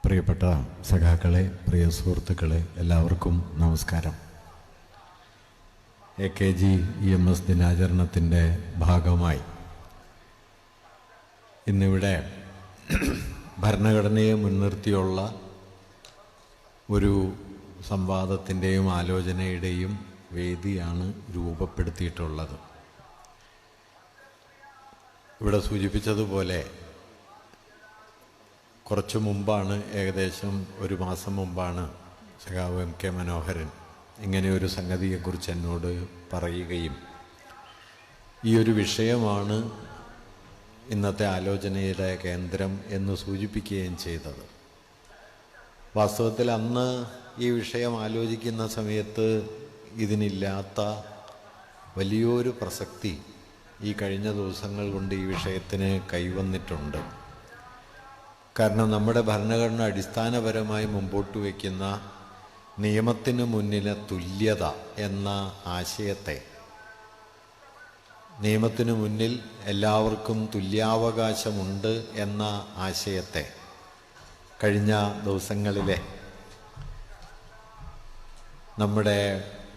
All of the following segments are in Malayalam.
പ്രിയപ്പെട്ട സഖാക്കളെ, പ്രിയ സുഹൃത്തുക്കളെ, എല്ലാവർക്കും നമസ്കാരം. AKG EMS ദിനാചരണത്തിൻ്റെ ഭാഗമായി ഇന്നിവിടെ ഭരണഘടനയെ മുൻനിർത്തിയുള്ള ഒരു സംവാദത്തിൻ്റെയും ആലോചനയുടെയും വേദിയാണ് രൂപപ്പെടുത്തിയിട്ടുള്ളത്. ഇവിടെ സൂചിപ്പിച്ചതുപോലെ കുറച്ചു മുമ്പാണ്, ഏകദേശം ഒരു മാസം മുമ്പാണ് സഖാവ് MK മനോഹരൻ ഇങ്ങനെയൊരു സംഗതിയെക്കുറിച്ച് എന്നോട് പറയുകയും ഈ ഒരു വിഷയമാണ് ഇന്നത്തെ ആലോചനയുടെ കേന്ദ്രം എന്ന് സൂചിപ്പിക്കുകയും ചെയ്തത്. വാസ്തവത്തിൽ അന്ന് ഈ വിഷയം ആലോചിക്കുന്ന സമയത്ത് ഇതിനില്ലാത്ത വലിയൊരു പ്രസക്തി ഈ കഴിഞ്ഞ ദിവസങ്ങൾ കൊണ്ട് ഈ വിഷയത്തിന് കൈവന്നിട്ടുണ്ട്. കാരണം നമ്മുടെ ഭരണഘടന അടിസ്ഥാനപരമായി മുമ്പോട്ട് വയ്ക്കുന്ന നിയമത്തിന് മുന്നിലെ തുല്യത എന്ന ആശയത്തെ, നിയമത്തിനു മുന്നിൽ എല്ലാവർക്കും തുല്യാവകാശമുണ്ട് എന്ന ആശയത്തെ കഴിഞ്ഞ ദിവസങ്ങളിലെ നമ്മുടെ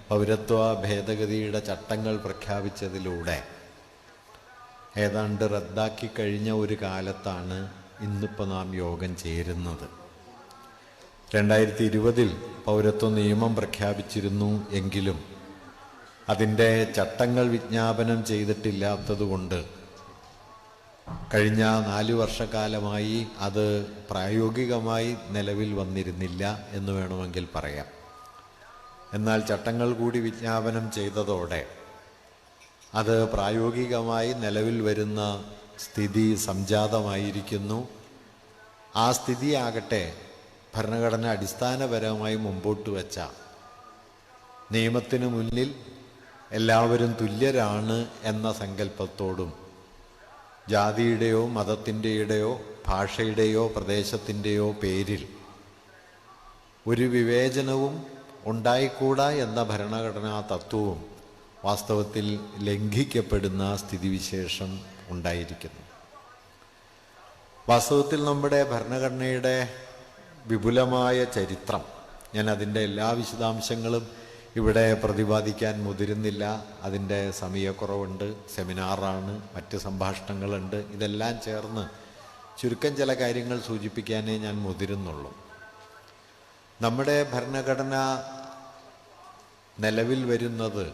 പൗരത്വ ഭേദഗതിയുടെ ചട്ടങ്ങൾ പ്രഖ്യാപിച്ചതിലൂടെ ഏതാണ്ട് റദ്ദാക്കി കഴിഞ്ഞ ഒരു കാലത്താണ് ഇന്നിപ്പോൾ നാം യോഗം ചേരുന്നത്. 2020 പൗരത്വ നിയമം പ്രഖ്യാപിച്ചിരുന്നു എങ്കിലും അതിൻ്റെ ചട്ടങ്ങൾ വിജ്ഞാപനം ചെയ്തിട്ടില്ലാത്തതുകൊണ്ട് കഴിഞ്ഞ 4 വർഷക്കാലമായി അത് പ്രായോഗികമായി നിലവിൽ വന്നിരുന്നില്ല എന്ന് വേണമെങ്കിൽ പറയാം. എന്നാൽ ചട്ടങ്ങൾ കൂടി വിജ്ഞാപനം ചെയ്തതോടെ അത് പ്രായോഗികമായി നിലവിൽ വരുന്ന സ്ഥിതി സംജാതമായിരിക്കുന്നു. ആ സ്ഥിതിയാകട്ടെ ഭരണഘടന അടിസ്ഥാനപരമായി മുമ്പോട്ട് വച്ച നിയമത്തിനു മുന്നിൽ എല്ലാവരും തുല്യരാണ് എന്ന സങ്കല്പത്തോടും ജാതിയുടെയോ മതത്തിൻ്റെയോ ഭാഷയുടെയോ പ്രദേശത്തിൻ്റെയോ പേരിൽ ഒരു വിവേചനവും ഉണ്ടായിക്കൂടാ എന്ന ഭരണഘടനാ തത്വവും വാസ്തവത്തിൽ ലംഘിക്കപ്പെടുന്ന സ്ഥിതിവിശേഷം ഉണ്ടായിരിക്കുന്നു. വാസ്തവത്തിൽ നമ്മുടെ ഭരണഘടനയുടെ വിപുലമായ ചരിത്രം, ഞാൻ അതിൻ്റെ എല്ലാ വിശദാംശങ്ങളും ഇവിടെ പ്രതിപാദിക്കാൻ മുതിരുന്നില്ല. അതിൻ്റെ സമയക്കുറവുണ്ട്, സെമിനാറാണ്, മറ്റ് സംഭാഷണങ്ങളുണ്ട്. ഇതെല്ലാം ചേർന്ന് ചുരുക്കം ചില കാര്യങ്ങൾ സൂചിപ്പിക്കാനേ ഞാൻ മുതിരുന്നുള്ളൂ. നമ്മുടെ ഭരണഘടന നിലവിൽ വരുന്നത്,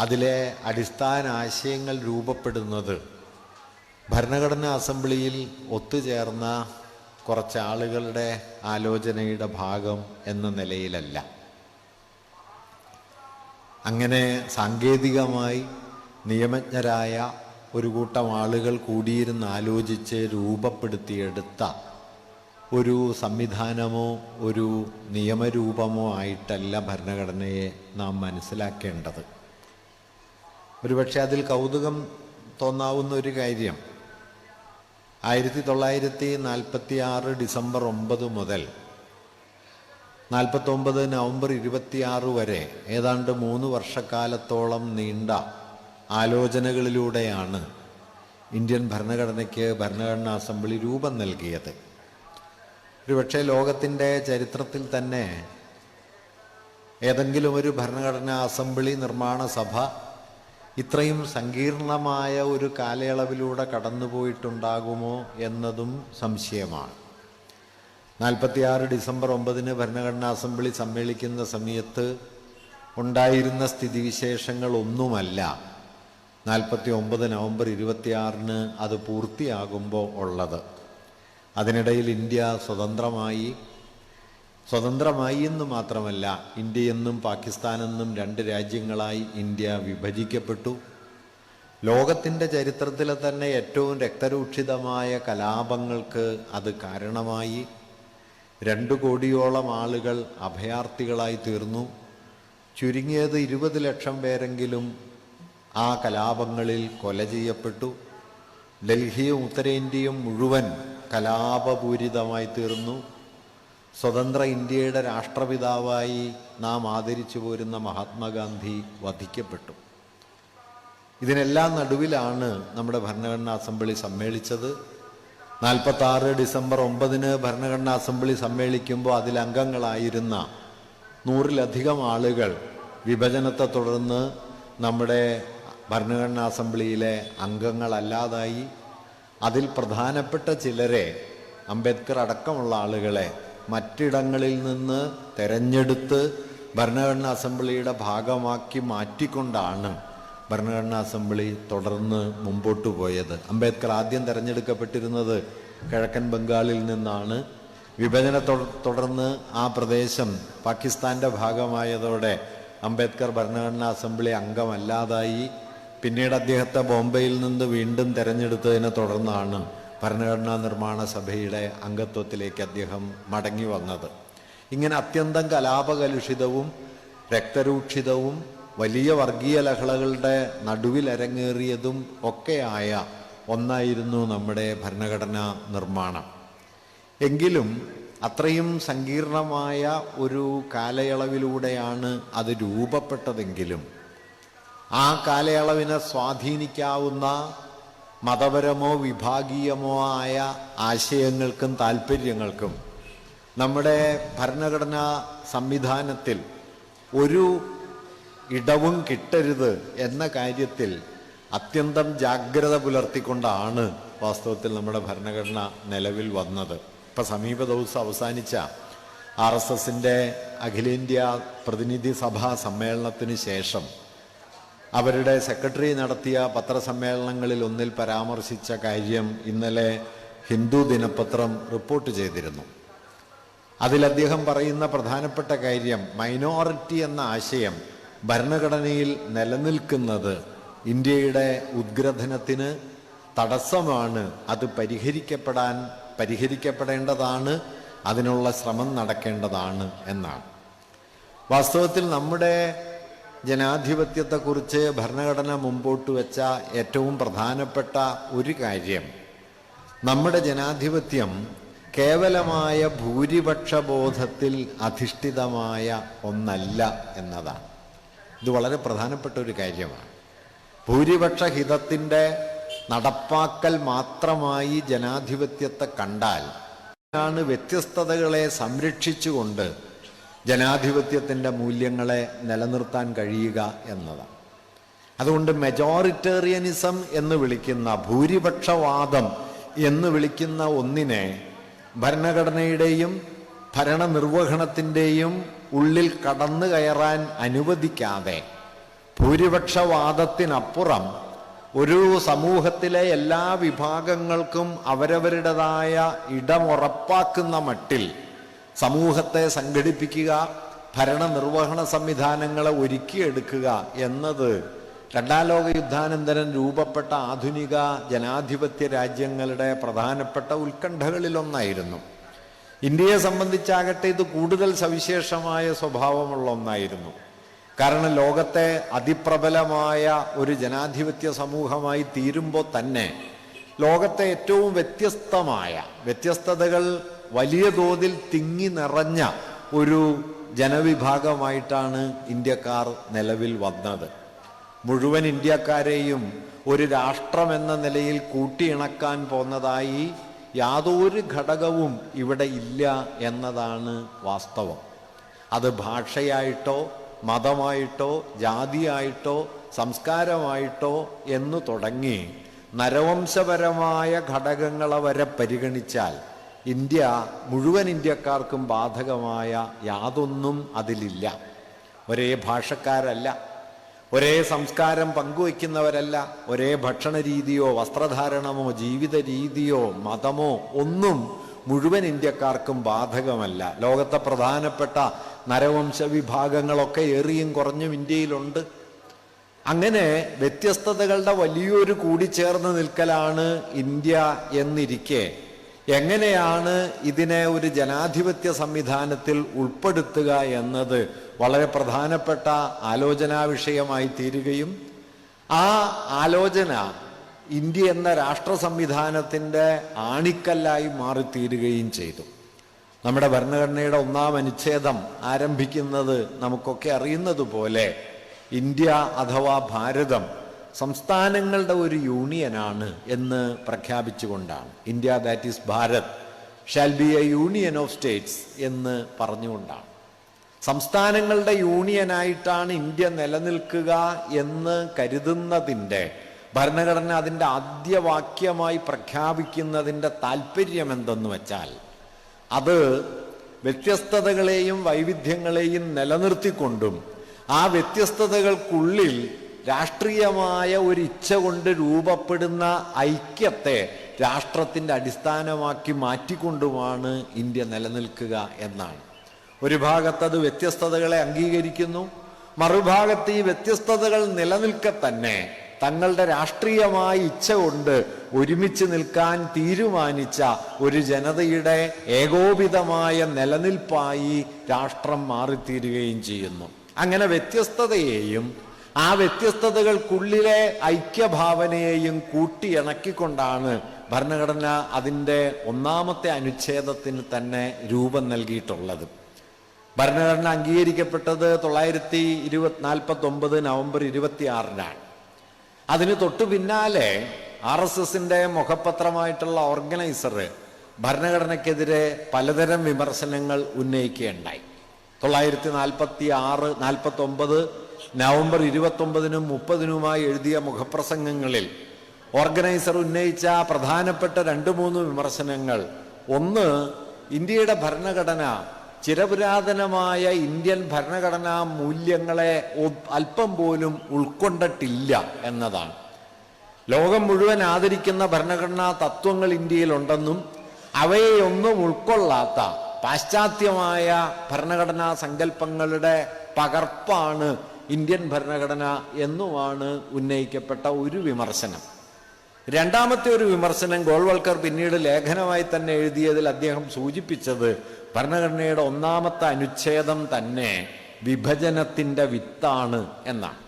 അതിലെ അടിസ്ഥാന ആശയങ്ങൾ രൂപപ്പെടുന്നത് ഭരണഘടനാ അസംബ്ലിയിൽ ഒത്തുചേർന്ന കുറച്ച് ആളുകളുടെ ആലോചനയുടെ ഭാഗം എന്ന നിലയിലല്ല. അങ്ങനെ സാങ്കേതികമായി നിയമജ്ഞരായ ഒരു കൂട്ടം ആളുകൾ കൂടിയിരുന്ന് ആലോചിച്ച് രൂപപ്പെടുത്തിയെടുത്ത ഒരു സംവിധാനമോ ഒരു നിയമരൂപമോ ആയിട്ടല്ല ഭരണഘടനയെ നാം മനസ്സിലാക്കേണ്ടത്. ഒരുപക്ഷെ അതിൽ കൗതുകം തോന്നാവുന്ന ഒരു കാര്യം, 1946 ഡിസംബർ 9 മുതൽ 49 നവംബർ 26 വരെ ഏതാണ്ട് 3 വർഷക്കാലത്തോളം നീണ്ട ആലോചനകളിലൂടെയാണ് ഇന്ത്യൻ ഭരണഘടനയ്ക്ക് ഭരണഘടനാ അസംബ്ലി രൂപം നൽകിയത്. ഒരുപക്ഷെ ലോകത്തിൻ്റെ ചരിത്രത്തിൽ തന്നെ ഏതെങ്കിലും ഒരു ഭരണഘടനാ അസംബ്ലി നിർമ്മാണ സഭ ഇത്രയും സങ്കീർണമായ ഒരു കാലയളവിലൂടെ കടന്നുപോയിട്ടുണ്ടാകുമോ എന്നതും സംശയമാണ്. 46 ഡിസംബർ 9 ഭരണഘടനാ അസംബ്ലി സമ്മേളിക്കുന്ന സമയത്ത് ഉണ്ടായിരുന്ന സ്ഥിതിവിശേഷങ്ങളൊന്നുമല്ല 49 നവംബർ 26 അത് പൂർത്തിയാകുമ്പോൾ ഉള്ളത്. അതിനിടയിൽ ഇന്ത്യ സ്വതന്ത്രമായി എന്ന് മാത്രമല്ല, ഇന്ത്യയെന്നും പാകിസ്ഥാനെന്നും 2 രാജ്യങ്ങളായി ഇന്ത്യ വിഭജിക്കപ്പെട്ടു. ലോകത്തിൻ്റെ ചരിത്രത്തിലെ തന്നെ ഏറ്റവും രക്തരൂക്ഷിതമായ കലാപങ്ങൾക്ക് അത് കാരണമായി. 2 കോടിയോളം ആളുകൾ അഭയാർത്ഥികളായി തീർന്നു. ചുരുങ്ങിയത് 20 ലക്ഷം പേരെങ്കിലും ആ കലാപങ്ങളിൽ കൊല ചെയ്യപ്പെട്ടു. ഡൽഹിയും ഉത്തരേന്ത്യയും മുഴുവൻ കലാപപൂരിതമായി തീർന്നു. സ്വതന്ത്ര ഇന്ത്യയുടെ രാഷ്ട്രപിതാവായി നാം ആദരിച്ചു പോരുന്ന മഹാത്മാഗാന്ധി വധിക്കപ്പെട്ടു. ഇതിനെല്ലാം നടുവിലാണ് നമ്മുടെ ഭരണഘടനാ അസംബ്ലി സമ്മേളിച്ചത്. 46 ഡിസംബർ 9 ഭരണഘടനാ അസംബ്ലി സമ്മേളിക്കുമ്പോൾ അതിൽ അംഗങ്ങളായിരുന്ന 100-ലധികം ആളുകൾ വിഭജനത്തെ തുടർന്ന് നമ്മുടെ ഭരണഘടനാ അസംബ്ലിയിലെ അംഗങ്ങളല്ലാതായി. അതിൽ പ്രധാനപ്പെട്ട ചിലരെ, അംബേദ്കർ അടക്കമുള്ള ആളുകളെ മറ്റിടങ്ങളിൽ നിന്ന് തെരഞ്ഞെടുത്ത് ഭരണഘടനാ അസംബ്ലിയുടെ ഭാഗമാക്കി മാറ്റിക്കൊണ്ടാണ് ഭരണഘടനാ അസംബ്ലി തുടർന്ന് മുമ്പോട്ട് പോയത്. അംബേദ്കർ ആദ്യം തെരഞ്ഞെടുക്കപ്പെട്ടിരുന്നത് കിഴക്കൻ ബംഗാളിൽ നിന്നാണ്. വിഭജനത്തെ തുടർന്ന് ആ പ്രദേശം പാകിസ്ഥാൻ്റെ ഭാഗമായതോടെ അംബേദ്കർ ഭരണഘടനാ അസംബ്ലി അംഗമല്ലാതായി. പിന്നീട് അദ്ദേഹത്തെ ബോംബെയിൽ നിന്ന് വീണ്ടും തെരഞ്ഞെടുത്തതിനെ തുടർന്നാണ് ഭരണഘടനാ നിർമ്മാണ സഭയുടെ അംഗത്വത്തിലേക്ക് അദ്ദേഹം മടങ്ങി വന്നത്. ഇങ്ങനെ അത്യന്തം കലാപകലുഷിതവും രക്തരൂക്ഷിതവും വലിയ വർഗീയ ലഹളകളുടെ നടുവിൽ അരങ്ങേറിയതും ഒക്കെയായ ഒന്നായിരുന്നു നമ്മുടെ ഭരണഘടനാ നിർമ്മാണം. എങ്കിലും അത്രയും സങ്കീർണമായ ഒരു കാലയളവിലൂടെയാണ് അത് രൂപപ്പെട്ടതെങ്കിലും ആ കാലയളവിനെ സ്വാധീനിക്കാവുന്ന മതപരമോ വിഭാഗീയമോ ആയ ആശയങ്ങൾക്കും താല്പര്യങ്ങൾക്കും നമ്മുടെ ഭരണഘടനാ സംവിധാനത്തിൽ ഒരു ഇടവും കിട്ടരുത് എന്ന കാര്യത്തിൽ അത്യന്തം ജാഗ്രത പുലർത്തിക്കൊണ്ടാണ് വാസ്തവത്തിൽ നമ്മുടെ ഭരണഘടന നിലവിൽ വന്നത്. ഇപ്പം സമീപ ദിവസം അവസാനിച്ച RSSൻ്റെ അഖിലേന്ത്യാ പ്രതിനിധി സഭാ സമ്മേളനത്തിന് ശേഷം അവരുടെ സെക്രട്ടറി നടത്തിയ പത്രസമ്മേളനങ്ങളിൽ ഒന്നിൽ പരാമർശിച്ച കാര്യം ഇന്നലെ ഹിന്ദു ദിനപത്രം റിപ്പോർട്ട് ചെയ്തിരുന്നു. അതിൽ അദ്ദേഹം പറയുന്ന പ്രധാനപ്പെട്ട കാര്യം, മൈനോറിറ്റി എന്ന ആശയം ഭരണഘടനയിൽ നിലനിൽക്കുന്നത് ഇന്ത്യയുടെ ഉദ്ഗ്രഥനത്തിന് തടസ്സമാണ്, അത് പരിഹരിക്കപ്പെടേണ്ടതാണ്, അതിനുള്ള ശ്രമം നടക്കേണ്ടതാണ് എന്നാണ്. വാസ്തവത്തിൽ നമ്മുടെ ജനാധിപത്യത്തെക്കുറിച്ച് ഭരണഘടന മുമ്പോട്ട് വെച്ച ഏറ്റവും പ്രധാനപ്പെട്ട ഒരു കാര്യം, നമ്മുടെ ജനാധിപത്യം കേവലമായ ഭൂരിപക്ഷബോധത്തിൽ അധിഷ്ഠിതമായ ഒന്നല്ല എന്നതാണ്. ഇത് വളരെ പ്രധാനപ്പെട്ട ഒരു കാര്യമാണ്. ഭൂരിപക്ഷ ഹിതത്തിൻ്റെ നടപ്പാക്കൽ മാത്രമായി ജനാധിപത്യത്തെ കണ്ടാൽ ആണ് വ്യത്യസ്തതകളെ സംരക്ഷിച്ചുകൊണ്ട് ജനാധിപത്യത്തിൻ്റെ മൂല്യങ്ങളെ നിലനിർത്താൻ കഴിയുക എന്നതാണ്. അതുകൊണ്ട് മെജോറിറ്റേറിയനിസം എന്ന് വിളിക്കുന്ന, ഭൂരിപക്ഷവാദം എന്ന് വിളിക്കുന്ന ഒന്നിനെ ഭരണഘടനയുടെയും ഭരണനിർവഹണത്തിൻ്റെയും ഉള്ളിൽ കടന്നു കയറാൻ അനുവദിക്കാതെ ഭൂരിപക്ഷവാദത്തിനപ്പുറം ഒരു സമൂഹത്തിലെ എല്ലാ വിഭാഗങ്ങൾക്കും അവരവരുടേതായ ഇടമുറപ്പാക്കുന്ന മട്ടിൽ സമൂഹത്തെ സംഘടിപ്പിക്കുക, ഭരണനിർവഹണ സംവിധാനങ്ങളെ ഒരുക്കിയെടുക്കുക എന്നത് രണ്ടാം ലോക യുദ്ധാനന്തരം രൂപപ്പെട്ട ആധുനിക ജനാധിപത്യ രാജ്യങ്ങളുടെ പ്രധാനപ്പെട്ട ഉത്കണ്ഠകളിലൊന്നായിരുന്നു. ഇന്ത്യയെ സംബന്ധിച്ചാകട്ടെ ഇത് കൂടുതൽ സവിശേഷമായ സ്വഭാവമുള്ള ഒന്നായിരുന്നു. കാരണം ലോകത്തെ അതിപ്രബലമായ ഒരു ജനാധിപത്യ സമൂഹമായി തീരുമ്പോൾ തന്നെ ലോകത്തെ ഏറ്റവും വ്യത്യസ്തതകൾ വലിയ തോതിൽ തിങ്ങി നിറഞ്ഞ ഒരു ജനവിഭാഗമായിട്ടാണ് ഇന്ത്യക്കാർ നിലവിൽ വന്നത്. മുഴുവൻ ഇന്ത്യക്കാരെയും ഒരു രാഷ്ട്രമെന്ന നിലയിൽ കൂട്ടിയിണക്കാൻ പോന്നതായി യാതൊരു ഘടകവും ഇവിടെ ഇല്ല എന്നതാണ് വാസ്തവം. അത് ഭാഷയായിട്ടോ മതമായിട്ടോ ജാതിയായിട്ടോ സംസ്കാരമായിട്ടോ എന്നു തുടങ്ങി നരവംശപരമായ ഘടകങ്ങളെ വരെ പരിഗണിച്ചാൽ ഇന്ത്യ മുഴുവൻ ഇന്ത്യക്കാർക്കും ബാധകമായ യാതൊന്നും അതിലില്ല. ഒരേ ഭാഷക്കാരല്ല, ഒരേ സംസ്കാരം പങ്കുവയ്ക്കുന്നവരല്ല, ഒരേ ഭക്ഷണ രീതിയോ വസ്ത്രധാരണമോ ജീവിത രീതിയോ മതമോ ഒന്നും മുഴുവൻ ഇന്ത്യക്കാർക്കും ബാധകമല്ല. ലോകത്തെ പ്രധാനപ്പെട്ട നരവംശ വിഭാഗങ്ങളൊക്കെ ഏറിയും കുറഞ്ഞും ഇന്ത്യയിലുണ്ട്. അങ്ങനെ വ്യത്യസ്തതകളുടെ വലിയൊരു കൂടിച്ചേർന്ന് നിൽക്കലാണ് ഇന്ത്യ എന്നിരിക്കെ എങ്ങനെയാണ് ഇതിനെ ഒരു ജനാധിപത്യ സംവിധാനത്തിൽ ഉൾപ്പെടുത്തുക എന്നത് വളരെ പ്രധാനപ്പെട്ട ആലോചനാ വിഷയമായി തീരുകയും ആ ആലോചന ഇന്ത്യ എന്ന രാഷ്ട്ര സംവിധാനത്തിൻ്റെ ആണിക്കല്ലായി മാറിത്തീരുകയും ചെയ്തു. നമ്മുടെ ഭരണഘടനയുടെ 1-ാം അനുച്ഛേദം ആരംഭിക്കുന്നത് നമുക്കൊക്കെ അറിയുന്നത് പോലെ ഇന്ത്യ അഥവാ ഭാരതം സംസ്ഥാനങ്ങളുടെ ഒരു യൂണിയനാണ് എന്ന് പ്രഖ്യാപിച്ചുകൊണ്ടാണ്. India that is Bharat shall be a union of states എന്ന് പറഞ്ഞുകൊണ്ടാണ്. സംസ്ഥാനങ്ങളുടെ യൂണിയനായിട്ടാണ് ഇന്ത്യ നിലനിൽക്കുക എന്ന് കരുതുന്നതിൻ്റെ ഭരണഘടന അതിൻ്റെ ആദ്യ വാക്യമായി പ്രഖ്യാപിക്കുന്നതിൻ്റെ താല്പര്യം എന്തെന്ന് വെച്ചാൽ അത് വ്യത്യസ്തതകളെയും വൈവിധ്യങ്ങളെയും നിലനിർത്തിക്കൊണ്ടും ആ വ്യത്യസ്തതകൾക്കുള്ളിൽ രാഷ്ട്രീയമായ ഒരു ഇച്ഛ കൊണ്ട് രൂപപ്പെടുന്ന ഐക്യത്തെ രാഷ്ട്രത്തിൻ്റെ അടിസ്ഥാനമാക്കി മാറ്റിക്കൊണ്ടുമാണ് ഇന്ത്യ നിലനിൽക്കുക എന്നാണ്. ഒരു ഭാഗത്തത് വ്യത്യസ്തതകളെ അംഗീകരിക്കുന്നു, മറുഭാഗത്ത് ഈ വ്യത്യസ്തതകൾ നിലനിൽക്കെ തന്നെ തങ്ങളുടെ രാഷ്ട്രീയമായ ഇച്ഛ കൊണ്ട് ഒരുമിച്ച് നിൽക്കാൻ തീരുമാനിച്ച ഒരു ജനതയുടെ ഏകോപിതമായ നിലനിൽപ്പായി രാഷ്ട്രം മാറിത്തീരുകയും ചെയ്യുന്നു. അങ്ങനെ വ്യത്യസ്തതയെയും ആ വ്യത്യസ്തതകൾക്കുള്ളിലെ ഐക്യഭാവനയെയും കൂട്ടിയിണക്കിക്കൊണ്ടാണ് ഭരണഘടന അതിൻ്റെ 1-ാമത്തെ അനുച്ഛേദത്തിന് തന്നെ രൂപം നൽകിയിട്ടുള്ളത്. ഭരണഘടന അംഗീകരിക്കപ്പെട്ടത് 1949 നവംബർ 26-നാണ്. അതിന് തൊട്ടു പിന്നാലെ RSSന്റെ മുഖപത്രമായിട്ടുള്ള ഓർഗനൈസർ ഭരണഘടനയ്ക്കെതിരെ പലതരം വിമർശനങ്ങൾ ഉന്നയിക്കുകയുണ്ടായി. 1949 നവംബർ 29-നും 30-നുമായി എഴുതിയ മുഖപ്രസംഗങ്ങളിൽ ഓർഗനൈസർ ഉന്നയിച്ച പ്രധാനപ്പെട്ട 2-3 വിമർശനങ്ങൾ, ഒന്ന്, ഇന്ത്യയുടെ ഭരണഘടന ചിരപുരാതനമായ ഇന്ത്യൻ ഭരണഘടനാ മൂല്യങ്ങളെ അല്പം പോലും ഉൾക്കൊണ്ടിട്ടില്ല എന്നതാണ്. ലോകം മുഴുവൻ ആദരിക്കുന്ന ഭരണഘടനാ തത്വങ്ങൾ ഇന്ത്യയിലുണ്ടെന്നും അവയെയൊന്നും ഉൾക്കൊള്ളാത്ത പാശ്ചാത്യമായ ഭരണഘടനാ സങ്കല്പങ്ങളുടെ പകർപ്പാണ് ഇന്ത്യൻ ഭരണഘടന എന്നുമാണ് ഉന്നയിക്കപ്പെട്ട ഒരു വിമർശനം. രണ്ടാമത്തെ ഒരു വിമർശനം ഗോൾവൽക്കർ പിന്നീട് ലേഖനമായി തന്നെ എഴുതിയതിൽ അദ്ദേഹം സൂചിപ്പിച്ചത് ഭരണഘടനയുടെ 1-ാമത്തെ അനുച്ഛേദം തന്നെ വിഭജനത്തിൻ്റെ വിത്താണ് എന്നാണ്.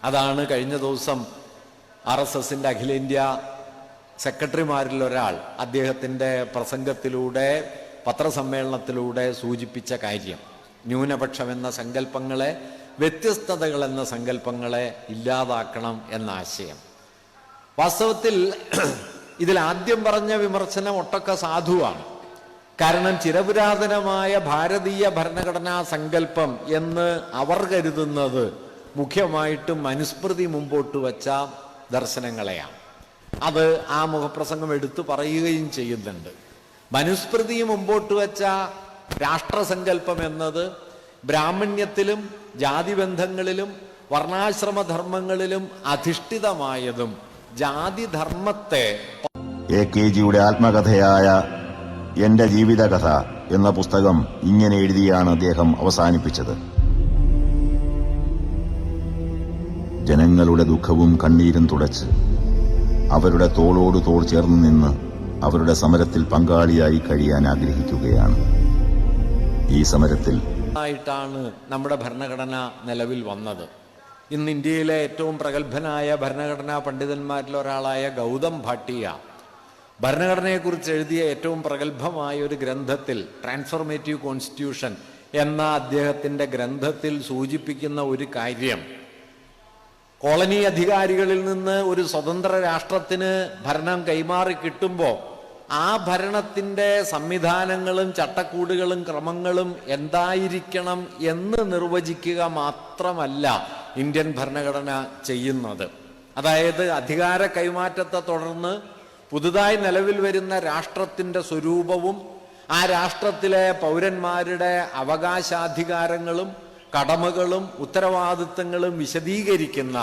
അതാണ് കഴിഞ്ഞ ദിവസം RSSന്റെ അഖിലേന്ത്യാ സെക്രട്ടറിമാരിൽ ഒരാൾ അദ്ദേഹത്തിൻ്റെ പ്രസംഗത്തിലൂടെ പത്രസമ്മേളനത്തിലൂടെ സൂചിപ്പിച്ച കാര്യം. ന്യൂനപക്ഷം എന്ന സങ്കല്പങ്ങളെ, വ്യത്യസ്തതകൾ എന്ന സങ്കല്പങ്ങളെ ഇല്ലാതാക്കണം എന്ന ആശയം. വാസ്തവത്തിൽ ഇതിൽ ആദ്യം പറഞ്ഞ വിമർശനം ഒട്ടൊക്കെ സാധുവാണ്. കാരണം ചിരപുരാതനമായ ഭാരതീയ ഭരണഘടനാ സങ്കല്പം എന്ന് അവർ കരുതുന്നത് മുഖ്യമായിട്ടും മനുസ്മൃതി മുമ്പോട്ട് വച്ച ദർശനങ്ങളെയാണ്. അത് ആ മുഖപ്രസംഗം എടുത്തു പറയുകയും ചെയ്യുന്നുണ്ട്. മനുസ്മൃതി മുമ്പോട്ട് വച്ച രാഷ്ട്രസങ്കല്പം എന്നത് ബ്രാഹ്മണ്യത്തിലും ജാതിബന്ധങ്ങളിലും വർണ്ണാശ്രമധർമ്മങ്ങളിലും അധിഷ്ഠിതമായതും ജാതിധർമ്മത്തെ AKGയുടെ ആത്മകഥയായ എന്റെ ജീവിതകഥ എന്ന പുസ്തകം ഇങ്ങനെ എഴുതിയാണ് അദ്ദേഹം അവസാനിപ്പിച്ചത്. ജനങ്ങളുടെ ദുഃഖവും കണ്ണീരും തുടച്ച് അവരുടെ തോളോട് തോൾ ചേർന്ന് നിന്ന് അവരുടെ സമരത്തിൽ പങ്കാളിയായി കഴിയാൻ ആഗ്രഹിക്കുകയാണ്. ഈ സമരത്തിൽ ആയിട്ടാണ് നമ്മുടെ ഭരണഘടന നിലവിൽ വന്നത്. ഇന്ന് ഇന്ത്യയിലെ ഏറ്റവും പ്രഗത്ഭനായ ഭരണഘടനാ പണ്ഡിതന്മാരിൽ ഒരാളായ ഗൗതം ഭാട്ടിയ ഭരണഘടനയെക്കുറിച്ച് എഴുതിയ ഏറ്റവും പ്രഗത്ഭമായ ഒരു ഗ്രന്ഥത്തിൽ, ട്രാൻസ്ഫോർമേറ്റീവ് കോൺസ്റ്റിറ്റ്യൂഷൻ എന്ന അദ്ദേഹത്തിൻ്റെ ഗ്രന്ഥത്തിൽ സൂചിപ്പിക്കുന്ന ഒരു കാര്യം, കോളനി അധികാരികളിൽ നിന്ന് ഒരു സ്വതന്ത്ര രാഷ്ട്രത്തിന് ഭരണം കൈമാറി കിട്ടുമ്പോൾ ആ ഭരണത്തിൻ്റെ സംവിധാനങ്ങളും ചട്ടക്കൂടുകളും ക്രമങ്ങളും എന്തായിരിക്കണം എന്ന് നിർവചിക്കുക മാത്രമല്ല ഇന്ത്യൻ ഭരണഘടന ചെയ്യുന്നത്. അതായത് അധികാര കൈമാറ്റത്തെ തുടർന്ന് പുതുതായി നിലവിൽ വരുന്ന രാഷ്ട്രത്തിൻ്റെ സ്വരൂപവും ആ രാഷ്ട്രത്തിലെ പൗരന്മാരുടെ അവകാശാധികാരങ്ങളും കടമകളും ഉത്തരവാദിത്തങ്ങളും വിശദീകരിക്കുന്ന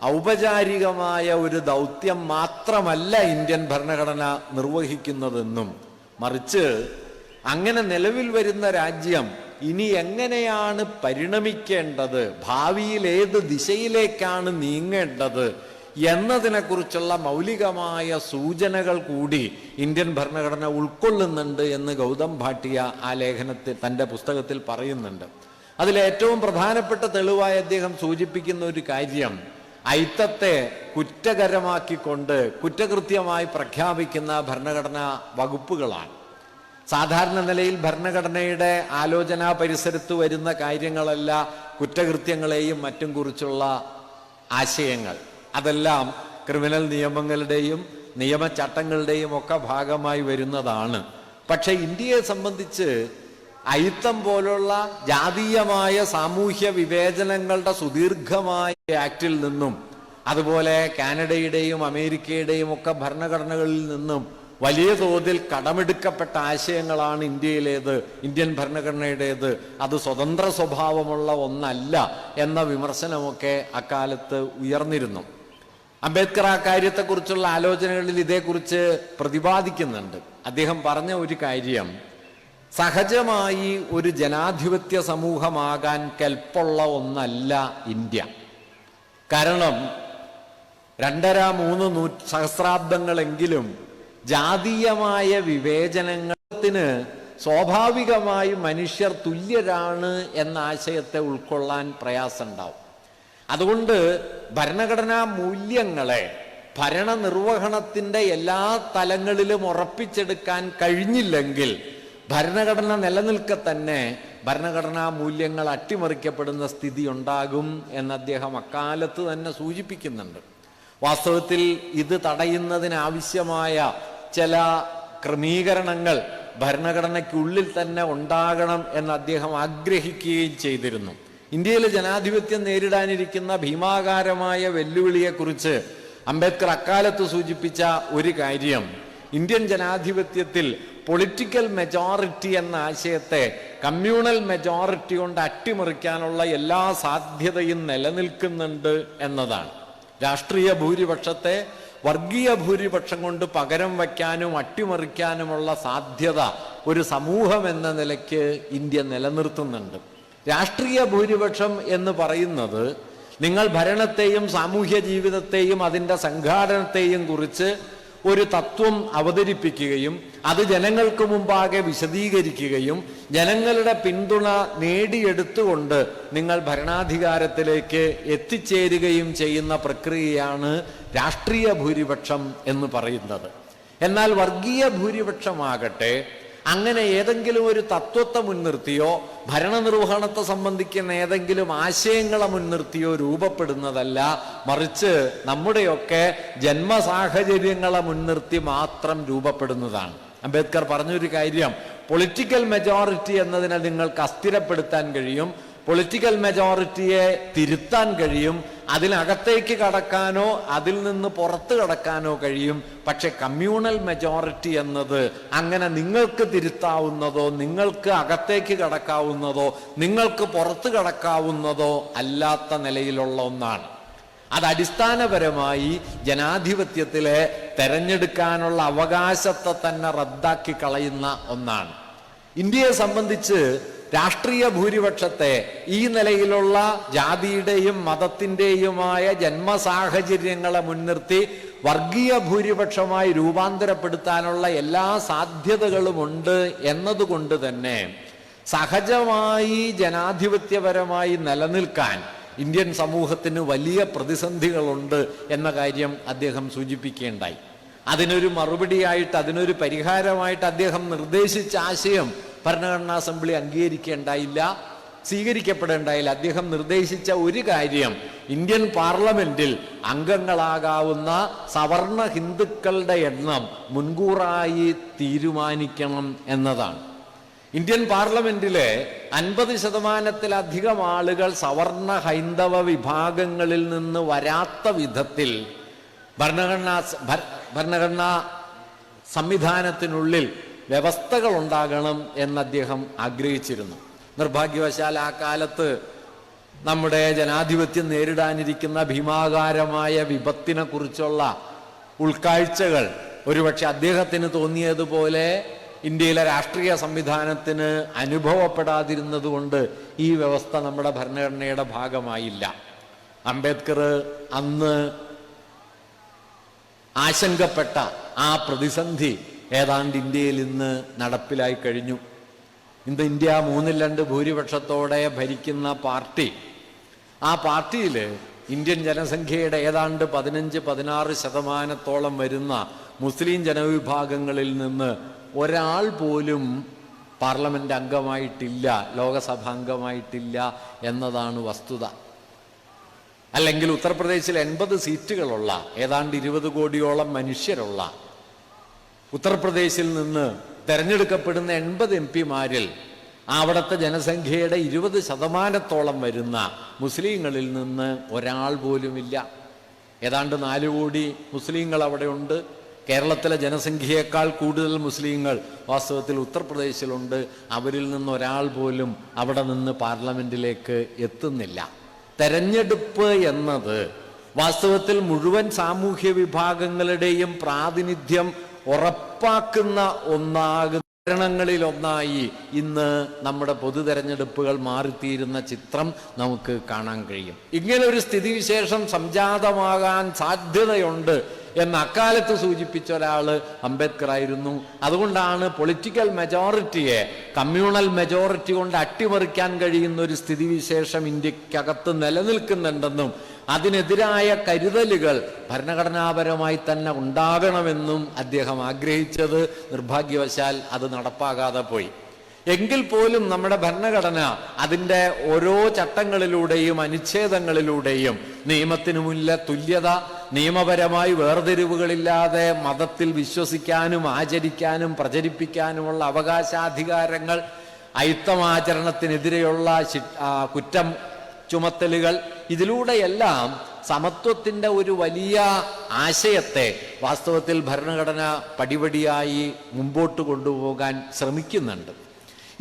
ഔപചാരികമായ ഒരു ദൗത്യം മാത്രമല്ല ഇന്ത്യൻ ഭരണഘടന നിർവഹിക്കുന്നതെന്നും, മറിച്ച് അങ്ങനെ നിലവിൽ വരുന്ന രാജ്യം ഇനി എങ്ങനെയാണ് പരിണമിക്കേണ്ടത്, ഭാവിയിൽ ഏത് ദിശയിലേക്കാണ് നീങ്ങേണ്ടത് എന്നതിനെക്കുറിച്ചുള്ള മൗലികമായ സൂചനകൾ കൂടി ഇന്ത്യൻ ഭരണഘടന ഉൾക്കൊള്ളുന്നുണ്ട് എന്ന് ഗൗതം ഭാട്ടിയ ആ ലേഖനത്തിൽ തൻ്റെ പുസ്തകത്തിൽ പറയുന്നുണ്ട്. അതിലേറ്റവും പ്രധാനപ്പെട്ട തെളിവായി അദ്ദേഹം സൂചിപ്പിക്കുന്ന ഒരു കാര്യം, ഐത്തത്തെ കുറ്റകരമാക്കിക്കൊണ്ട് കുറ്റകൃത്യമായി പ്രഖ്യാപിക്കുന്ന ഭരണഘടനാ വകുപ്പുകളാണ്. സാധാരണ നിലയിൽ ഭരണഘടനയുടെ ആലോചനാ പരിസരത്ത് വരുന്ന കാര്യങ്ങളല്ല കുറ്റകൃത്യങ്ങളെയും മറ്റും കുറിച്ചുള്ള ആശയങ്ങൾ. അതെല്ലാം ക്രിമിനൽ നിയമങ്ങളുടെയും നിയമചട്ടങ്ങളുടെയും ഒക്കെ ഭാഗമായി വരുന്നതാണ്. പക്ഷെ ഇന്ത്യയെ സംബന്ധിച്ച് അയിത്തം പോലുള്ള ജാതീയമായ സാമൂഹ്യ വിവേചനങ്ങളുടെ സുദീർഘമായ ആക്റ്റിൽ നിന്നും അതുപോലെ കാനഡയുടെയും അമേരിക്കയുടെയും ഒക്കെ ഭരണഘടനകളിൽ നിന്നും വലിയ തോതിൽ കടമെടുക്കപ്പെട്ട ആശയങ്ങളാണ് ഇന്ത്യയിലേത്, ഇന്ത്യൻ ഭരണഘടനയുടേത്. അത് സ്വതന്ത്ര സ്വഭാവമുള്ള ഒന്നല്ല എന്ന വിമർശനമൊക്കെ അക്കാലത്ത് ഉയർന്നിരുന്നു. അംബേദ്കർ ആ കാര്യത്തെക്കുറിച്ചുള്ള ആലോചനകളിൽ ഇതേക്കുറിച്ച് പ്രതിപാദിക്കുന്നുണ്ട്. അദ്ദേഹം പറഞ്ഞ ഒരു കാര്യം, സഹജമായി ഒരു ജനാധിപത്യ സമൂഹമാകാൻ കെൽപ്പുള്ള ഒന്നല്ല ഇന്ത്യ. കാരണം 2-3 സഹസ്രാബ്ദങ്ങളെങ്കിലും ജാതീയമായ വിവേചനത്തിന് സ്വാഭാവികമായി മനുഷ്യർ തുല്യരാണ് എന്ന ആശയത്തെ ഉൾക്കൊള്ളാൻ പ്രയാസമുണ്ടാവും. അതുകൊണ്ട് ഭരണഘടനാ മൂല്യങ്ങളെ ഭരണനിർവഹണത്തിൻ്റെ എല്ലാ തലങ്ങളിലും ഉറപ്പിച്ചെടുക്കാൻ കഴിഞ്ഞില്ലെങ്കിൽ ഭരണഘടന നിലനിൽക്കെ തന്നെ ഭരണഘടനാ മൂല്യങ്ങൾ അട്ടിമറിക്കപ്പെടുന്ന സ്ഥിതി ഉണ്ടാകും എന്ന് അദ്ദേഹം അക്കാലത്ത് തന്നെ സൂചിപ്പിക്കുന്നുണ്ട്. വാസ്തവത്തിൽ ഇത് തടയുന്നതിനാവശ്യമായ ചില ക്രമീകരണങ്ങൾ ഭരണഘടനയ്ക്കുള്ളിൽ തന്നെ ഉണ്ടാകണം എന്ന് അദ്ദേഹം ആഗ്രഹിക്കുകയും ചെയ്തിരുന്നു. ഇന്ത്യയിലെ ജനാധിപത്യം നേരിടാനിരിക്കുന്ന ഭീമാകാരമായ വെല്ലുവിളിയെക്കുറിച്ച് അംബേദ്കർ അക്കാലത്ത് സൂചിപ്പിച്ച ഒരു കാര്യം, ഇന്ത്യൻ ജനാധിപത്യത്തിൽ പൊളിറ്റിക്കൽ മെജോറിറ്റി എന്ന ആശയത്തെ കമ്മ്യൂണൽ മെജോറിറ്റി കൊണ്ട് അട്ടിമറിക്കാനുള്ള എല്ലാ സാധ്യതയും നിലനിൽക്കുന്നുണ്ട് എന്നതാണ്. രാഷ്ട്രീയ ഭൂരിപക്ഷത്തെ വർഗീയ ഭൂരിപക്ഷം കൊണ്ട് പകരം വയ്ക്കാനും അട്ടിമറിക്കാനുമുള്ള സാധ്യത ഒരു സമൂഹം എന്ന നിലയ്ക്ക് ഇന്ത്യ നിലനിർത്തുന്നുണ്ട്. രാഷ്ട്രീയ ഭൂരിപക്ഷം എന്ന് പറയുന്നത് നിങ്ങൾ ഭരണത്തെയും സാമൂഹ്യ ജീവിതത്തെയും അതിൻ്റെ സംഘാടനത്തെയും കുറിച്ച് ഒരു തത്വം അവതരിപ്പിക്കുകയും അത് ജനങ്ങൾക്ക് മുമ്പാകെ വിശദീകരിക്കുകയും ജനങ്ങളുടെ പിന്തുണ നേടിയെടുത്തുകൊണ്ട് നിങ്ങൾ ഭരണാധികാരത്തിലേക്ക് എത്തിച്ചേരുകയും ചെയ്യുന്ന പ്രക്രിയയാണ് രാഷ്ട്രീയ ഭൂരിപക്ഷം എന്ന് പറയുന്നത്. എന്നാൽ വർഗീയ ഭൂരിപക്ഷമാകട്ടെ അങ്ങനെ ഏതെങ്കിലും ഒരു തത്വത്തെ മുൻനിർത്തിയോ ഭരണനിർവഹണത്തെ സംബന്ധിക്കുന്ന ഏതെങ്കിലും ആശയങ്ങളെ മുൻനിർത്തിയോ രൂപപ്പെടുന്നതല്ല, മറിച്ച് നമ്മുടെയൊക്കെ ജന്മസാഹചര്യങ്ങളെ മുൻനിർത്തി മാത്രം രൂപപ്പെടുന്നതാണ്. അംബേദ്കർ പറഞ്ഞൊരു കാര്യം, പൊളിറ്റിക്കൽ മെജോറിറ്റി എന്നതിനെ നിങ്ങൾക്ക് അസ്ഥിരപ്പെടുത്താൻ കഴിയും, പൊളിറ്റിക്കൽ മെജോറിറ്റിയെ തിരുത്താൻ കഴിയും, അതിനകത്തേക്ക് കടക്കാനോ അതിൽ നിന്ന് പുറത്ത് കടക്കാനോ കഴിയും. പക്ഷെ കമ്മ്യൂണൽ മെജോറിറ്റി എന്നത് അങ്ങനെ നിങ്ങൾക്ക് തിരുത്താവുന്നതോ നിങ്ങൾക്ക് അകത്തേക്ക് കടക്കാവുന്നതോ നിങ്ങൾക്ക് പുറത്ത് കടക്കാവുന്നതോ അല്ലാത്ത നിലയിലുള്ള ഒന്നാണ്. അത് അടിസ്ഥാനപരമായി ജനാധിപത്യത്തിലെ തെരഞ്ഞെടുക്കാനുള്ള അവകാശത്തെ തന്നെ റദ്ദാക്കി കളയുന്ന ഒന്നാണ്. ഇന്ത്യയെ സംബന്ധിച്ച് രാഷ്ട്രീയ ഭൂരിപക്ഷത്തെ ഈ നിലയിലുള്ള ജാതിയുടെയും മതത്തിൻ്റെയുമായ ജന്മസാഹചര്യങ്ങളെ മുൻനിർത്തി വർഗീയ ഭൂരിപക്ഷമായി രൂപാന്തരപ്പെടുത്താനുള്ള എല്ലാ സാധ്യതകളുമുണ്ട് എന്നതുകൊണ്ട് തന്നെ സഹജമായി ജനാധിപത്യപരമായി നിലനിൽക്കാൻ ഇന്ത്യൻ സമൂഹത്തിന് വലിയ പ്രതിസന്ധികളുണ്ട് എന്ന കാര്യം അദ്ദേഹം സൂചിപ്പിക്കുകയുണ്ടായി. അതിനൊരു മറുപടിയായിട്ട്, അതിനൊരു പരിഹാരമായിട്ട് അദ്ദേഹം നിർദ്ദേശിച്ച ആശയം ഭരണഘടനാ അസംബ്ലി അംഗീകരിക്കേണ്ടായില്ല, സ്വീകരിക്കപ്പെടേണ്ടായില്ല. അദ്ദേഹം നിർദ്ദേശിച്ച ഒരു കാര്യം, ഇന്ത്യൻ പാർലമെന്റിൽ അംഗങ്ങളാകാവുന്ന സവർണ ഹിന്ദുക്കളുടെ എണ്ണം മുൻകൂറായി തീരുമാനിക്കണം എന്നതാണ്. ഇന്ത്യൻ പാർലമെന്റിലെ 50% ആളുകൾ സവർണ ഹൈന്ദവ വിഭാഗങ്ങളിൽ നിന്ന് വരാത്ത വിധത്തിൽ ഭരണഘടനാ സംവിധാനത്തിനുള്ളിൽ വ്യവസ്ഥകൾ ഉണ്ടാകണം എന്ന് അദ്ദേഹം ആഗ്രഹിച്ചിരുന്നു. നിർഭാഗ്യവശാൽ ആ കാലത്ത് നമ്മുടെ ജനാധിപത്യം നേരിടാനിരിക്കുന്ന ഭീമാകാരമായ വിപത്തിനെ കുറിച്ചുള്ള ഉൾക്കാഴ്ചകൾ ഒരുപക്ഷെ അദ്ദേഹത്തിന് തോന്നിയതുപോലെ ഇന്ത്യയിലെ രാഷ്ട്രീയ സംവിധാനത്തിന് അനുഭവപ്പെടാതിരുന്നതുകൊണ്ട് ഈ വ്യവസ്ഥ നമ്മുടെ ഭരണഘടനയുടെ ഭാഗമായില്ല. അംബേദ്കർ അന്ന് ആശങ്കപ്പെട്ട ആ പ്രതിസന്ധി ഏതാണ്ട് ഇന്ത്യയിൽ ഇന്ന് നടപ്പിലായി കഴിഞ്ഞു. ഇന്ന് ഇന്ത്യ 3/2 ഭൂരിപക്ഷത്തോടെ ഭരിക്കുന്ന പാർട്ടി, ആ പാർട്ടിയിൽ ഇന്ത്യൻ ജനസംഖ്യയുടെ ഏതാണ്ട് 15-16% വരുന്ന മുസ്ലിം ജനവിഭാഗങ്ങളിൽ നിന്ന് ഒരാൾ പോലും പാർലമെന്റ് അംഗമായിട്ടില്ല, ലോകസഭ അംഗമായിട്ടില്ല എന്നതാണ് വസ്തുത. അല്ലെങ്കിൽ ഉത്തർപ്രദേശിൽ 80 സീറ്റുകളുള്ള ഏതാണ്ട് 20 കോടിയോളം മനുഷ്യരുള്ള ഉത്തർപ്രദേശിൽ നിന്ന് തെരഞ്ഞെടുക്കപ്പെടുന്ന 80 MP-മാരിൽ അവിടുത്തെ ജനസംഖ്യയുടെ 20% വരുന്ന മുസ്ലിങ്ങളിൽ നിന്ന് ഒരാൾ പോലുമില്ല. ഏതാണ്ട് 4 കോടി മുസ്ലിങ്ങൾ അവിടെ ഉണ്ട്. കേരളത്തിലെ ജനസംഖ്യയേക്കാൾ കൂടുതൽ മുസ്ലിങ്ങൾ വാസ്തവത്തിൽ ഉത്തർപ്രദേശിലുണ്ട്. അവരിൽ നിന്ന് ഒരാൾ പോലും അവിടെ നിന്ന് പാർലമെന്റിലേക്ക് എത്തുന്നില്ല. തെരഞ്ഞെടുപ്പ് എന്നത് വാസ്തവത്തിൽ മുഴുവൻ സാമൂഹ്യ വിഭാഗങ്ങളുടെയും പ്രാതിനിധ്യം ഉറപ്പാക്കുന്ന ഒന്നായി ഇന്ന് നമ്മുടെ പൊതു തെരഞ്ഞെടുപ്പുകൾ മാറിത്തീരുന്ന ചിത്രം നമുക്ക് കാണാൻ കഴിയും. ഇങ്ങനെ ഒരു സ്ഥിതിവിശേഷം സംജാതമാകാൻ സാധ്യതയുണ്ട് എന്ന് അക്കാലത്ത് സൂചിപ്പിച്ച ഒരാള് അംബേദ്കർ ആയിരുന്നു. അതുകൊണ്ടാണ് പൊളിറ്റിക്കൽ മെജോറിറ്റിയെ കമ്മ്യൂണൽ മെജോറിറ്റി കൊണ്ട് അട്ടിമറിക്കാൻ കഴിയുന്ന ഒരു സ്ഥിതിവിശേഷം ഇന്ത്യക്കകത്ത് നിലനിൽക്കുന്നുണ്ടെന്നും അതിനെതിരായ കരുതലുകൾ ഭരണഘടനാപരമായി തന്നെ ഉണ്ടാകണമെന്നും അദ്ദേഹം ആഗ്രഹിച്ചത്. നിർഭാഗ്യവശാൽ അത് നടപ്പാകാതെ പോയി. എങ്കിൽ പോലും നമ്മുടെ ഭരണഘടന അതിൻ്റെ ഓരോ ചട്ടങ്ങളിലൂടെയും അനുച്ഛേദങ്ങളിലൂടെയും നിയമത്തിനു മുന്നിലെ തുല്യത, നിയമപരമായി വേർതിരിവുകളില്ലാതെ മതത്തിൽ വിശ്വസിക്കാനും ആചരിക്കാനും പ്രചരിപ്പിക്കാനുമുള്ള അവകാശാധികാരങ്ങൾ, അയിത്തമാചരണത്തിനെതിരെയുള്ള കുറ്റം ചുമത്തലുകൾ, ഇതിലൂടെയെല്ലാം സമത്വത്തിൻ്റെ ഒരു വലിയ ആശയത്തെ വാസ്തവത്തിൽ ഭരണഘടന പടിപടിയായി മുമ്പോട്ട് കൊണ്ടുപോകാൻ ശ്രമിക്കുന്നുണ്ട്.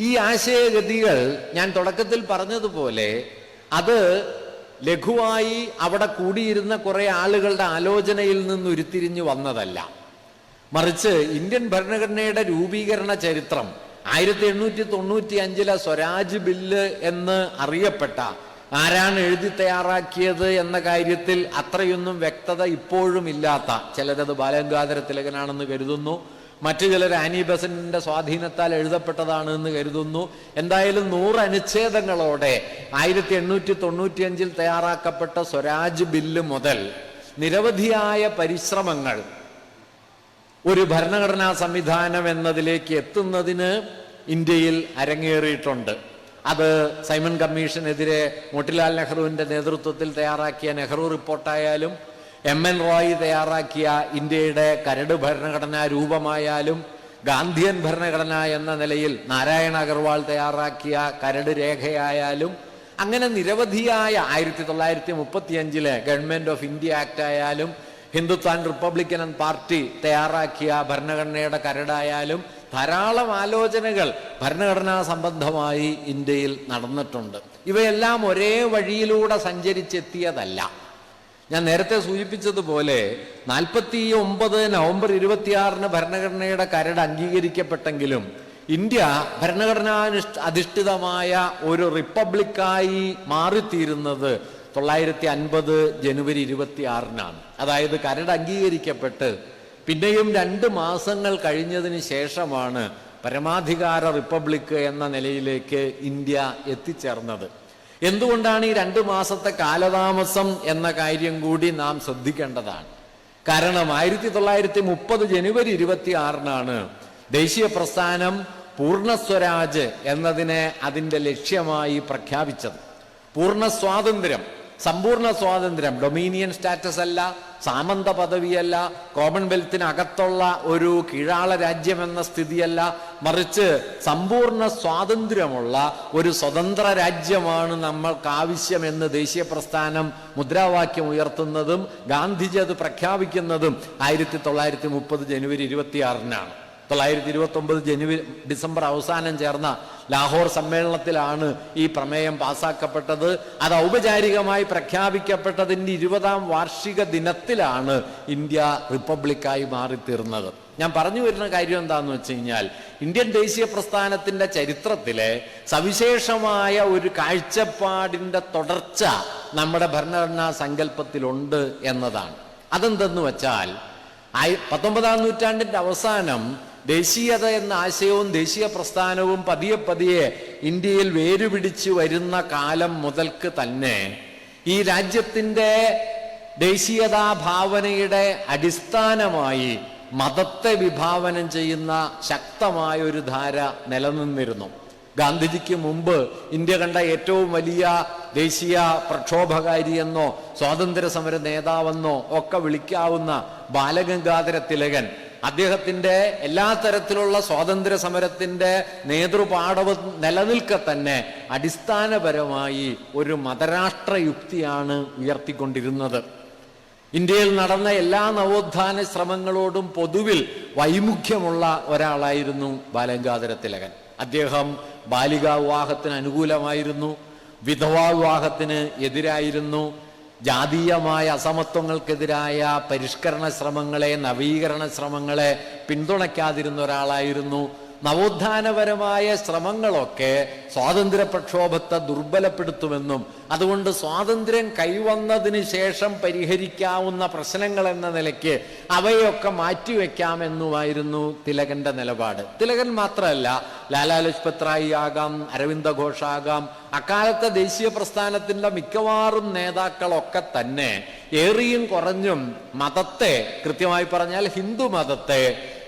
ഈ ആശയഗതികൾ ഞാൻ തുടക്കത്തിൽ പറഞ്ഞതുപോലെ അത് ലഘുവായി അവിടെ കൂടിയിരുന്ന കുറെ ആളുകളുടെ ആലോചനയിൽ നിന്ന് ഉരുത്തിരിഞ്ഞു വന്നതല്ല. മറിച്ച് ഇന്ത്യൻ ഭരണഘടനയുടെ രൂപീകരണ ചരിത്രം 1895 സ്വരാജ് ബില്ല് എന്ന് അറിയപ്പെട്ട ആരാണ് എഴുതി തയ്യാറാക്കിയത് എന്ന കാര്യത്തിൽ അത്രയൊന്നും വ്യക്തത ഇപ്പോഴും ഇല്ലാത്ത, ചിലരത് ബാലഗംഗാധര തിലകനാണെന്ന് കരുതുന്നു, മറ്റു ചിലർ ആനി ബസന്റിന്റെ സ്വാധീനത്താൽ എഴുതപ്പെട്ടതാണ് എന്ന് കരുതുന്നു. എന്തായാലും 100 അനുച്ഛേദങ്ങളോടെ 1895 തയ്യാറാക്കപ്പെട്ട സ്വരാജ് ബില്ല് മുതൽ നിരവധിയായ പരിശ്രമങ്ങൾ ഒരു ഭരണഘടനാ സംവിധാനം എന്നതിലേക്ക് എത്തുന്നതിന് ഇന്ത്യയിൽ അരങ്ങേറിയിട്ടുണ്ട്. അത് സൈമൺ കമ്മീഷനെതിരെ മോട്ടിലാൽ നെഹ്റുവിന്റെ നേതൃത്വത്തിൽ തയ്യാറാക്കിയ നെഹ്റു റിപ്പോർട്ടായാലും, MN റോയ് തയ്യാറാക്കിയ ഇന്ത്യയുടെ കരട് ഭരണഘടനാ രൂപമായാലും, ഗാന്ധിയൻ ഭരണഘടന എന്ന നിലയിൽ നാരായണ അഗർവാൾ തയ്യാറാക്കിയ കരട് രേഖയായാലും, അങ്ങനെ നിരവധിയായ 1935 ഗവൺമെന്റ് ഓഫ് ഇന്ത്യ ആക്ട് ആയാലും, ഹിന്ദുസ്ഥാൻ റിപ്പബ്ലിക്കൻ പാർട്ടി തയ്യാറാക്കിയ ഭരണഘടനയുടെ കരടായാലും ധാരാളം ആലോചനകൾ ഭരണഘടനാ സംബന്ധമായി ഇന്ത്യയിൽ നടന്നിട്ടുണ്ട്. ഇവയെല്ലാം ഒരേ വഴിയിലൂടെ സഞ്ചരിച്ചെത്തിയതല്ല. ഞാൻ നേരത്തെ സൂചിപ്പിച്ചതുപോലെ 49 നവംബർ 26 ഭരണഘടനയുടെ കരട് അംഗീകരിക്കപ്പെട്ടെങ്കിലും ഇന്ത്യ ഭരണഘടനാ അധിഷ്ഠിതമായ ഒരു റിപ്പബ്ലിക്കായി മാറിത്തീരുന്നത് 950 ജനുവരി 26 അതായത് കരട് അംഗീകരിക്കപ്പെട്ട് പിന്നെയും 2 മാസങ്ങൾ കഴിഞ്ഞതിന് ശേഷമാണ് പരമാധികാര റിപ്പബ്ലിക്ക് എന്ന നിലയിലേക്ക് ഇന്ത്യ എത്തിച്ചേർന്നത്. എന്തുകൊണ്ടാണ് ഈ 2 മാസത്തെ കാലതാമസം എന്ന കാര്യം കൂടി നാം ശ്രദ്ധിക്കേണ്ടതാണ്. കാരണം 1930 ജനുവരി 26 ദേശീയ പ്രസ്ഥാനം പൂർണ്ണ സ്വരാജ് എന്നതിനെ അതിൻ്റെ ലക്ഷ്യമായി പ്രഖ്യാപിച്ചത്. പൂർണ്ണ സ്വാതന്ത്ര്യം, സമ്പൂർണ്ണ സ്വാതന്ത്ര്യം, ഡൊമീനിയൻ സ്റ്റാറ്റസ് അല്ല, സാമന്ത പദവിയല്ല, കോമൺവെൽത്തിനകത്തുള്ള ഒരു കീഴാള രാജ്യമെന്ന സ്ഥിതിയല്ല, മറിച്ച് സമ്പൂർണ്ണ സ്വാതന്ത്ര്യമുള്ള ഒരു സ്വതന്ത്ര രാജ്യമാണ് നമ്മൾക്ക് ആവശ്യമെന്ന് ദേശീയ പ്രസ്ഥാനം മുദ്രാവാക്യം ഉയർത്തുന്നതും ഗാന്ധിജി അത് പ്രഖ്യാപിക്കുന്നതും 1930 ജനുവരി 26 1929 ഡിസംബർ അവസാനം ചേർന്ന ലാഹോർ സമ്മേളനത്തിലാണ് ഈ പ്രമേയം പാസാക്കപ്പെട്ടത്. അത് ഔപചാരികമായി പ്രഖ്യാപിക്കപ്പെട്ടതിൻ്റെ 20ാം വാർഷിക ദിനത്തിലാണ് ഇന്ത്യ റിപ്പബ്ലിക്കായി മാറിത്തീർന്നത്. ഞാൻ പറഞ്ഞു വരുന്ന കാര്യം എന്താണെന്ന് വെച്ച് കഴിഞ്ഞാൽ, ഇന്ത്യൻ ദേശീയ പ്രസ്ഥാനത്തിന്റെ ചരിത്രത്തിലെ സവിശേഷമായ ഒരു കാഴ്ചപ്പാടിന്റെ തുടർച്ച നമ്മുടെ ഭരണഘടനാ സങ്കല്പത്തിലുണ്ട് എന്നതാണ്. അതെന്തെന്ന് വെച്ചാൽ 19ാം നൂറ്റാണ്ടിന്റെ അവസാനം ദേശീയത എന്ന ആശയവും ദേശീയ പ്രസ്ഥാനവും പതിയെ പതിയെ ഇന്ത്യയിൽ വേരുപിടിച്ചു വരുന്ന കാലം മുതൽക്ക് തന്നെ ഈ രാജ്യത്തിൻ്റെ ദേശീയതാ ഭാവനയുടെ അടിസ്ഥാനമായി മതത്തെ വിഭാവനം ചെയ്യുന്ന ശക്തമായ ഒരു ധാര നിലനിന്നിരുന്നു. ഗാന്ധിജിക്ക് മുമ്പ് ഇന്ത്യ കണ്ട ഏറ്റവും വലിയ ദേശീയ പ്രക്ഷോഭകാരി എന്നോ സ്വാതന്ത്ര്യ സമര നേതാവെന്നോ ഒക്കെ വിളിക്കാവുന്ന ബാലഗംഗാധര തിലകൻ അദ്ദേഹത്തിന്റെ എല്ലാ തരത്തിലുള്ള സ്വാതന്ത്ര്യ സമരത്തിന്റെ നേതൃപാടവം നിലനിൽക്കെ തന്നെ അടിസ്ഥാനപരമായി ഒരു മതരാഷ്ട്ര യുക്തിയാണ് ഉയർത്തിക്കൊണ്ടിരുന്നത്. ഇന്ത്യയിൽ നടന്ന എല്ലാ നവോത്ഥാന ശ്രമങ്ങളോടും പൊതുവിൽ വൈമുഖ്യമുള്ള ഒരാളായിരുന്നു ബാലഗംഗാധര തിലകൻ. അദ്ദേഹം ബാലികാ വിവാഹത്തിന് അനുകൂലമായിരുന്നു, വിധവാ വിവാഹത്തിന് എതിരായിരുന്നു, ജാതീയമായ അസമത്വങ്ങൾക്കെതിരായ പരിഷ്കരണ ശ്രമങ്ങളെ, നവീകരണ ശ്രമങ്ങളെ പിന്തുണയ്ക്കാതിരുന്ന ഒരാളായിരുന്നു. നവോത്ഥാനപരമായ ശ്രമങ്ങളൊക്കെ സ്വാതന്ത്ര്യ പ്രക്ഷോഭത്തെ ദുർബലപ്പെടുത്തുമെന്നും അതുകൊണ്ട് സ്വാതന്ത്ര്യം കൈവന്നതിന് ശേഷം പരിഹരിക്കാവുന്ന പ്രശ്നങ്ങൾ എന്ന നിലയ്ക്ക് അവയൊക്കെ മാറ്റിവെക്കാമെന്നുമായിരുന്നു തിലകന്റെ നിലപാട്. തിലകൻ മാത്രമല്ല, ലാലാ ലജ്പത് റായി ആകാം, അരവിന്ദ ഘോഷാകാം, അക്കാലത്തെ ദേശീയ പ്രസ്ഥാനത്തിന്റെ മിക്കവാറും നേതാക്കളൊക്കെ തന്നെ ഏറിയും കുറഞ്ഞും മതത്തെ, കൃത്യമായി പറഞ്ഞാൽ ഹിന്ദു മതത്തെ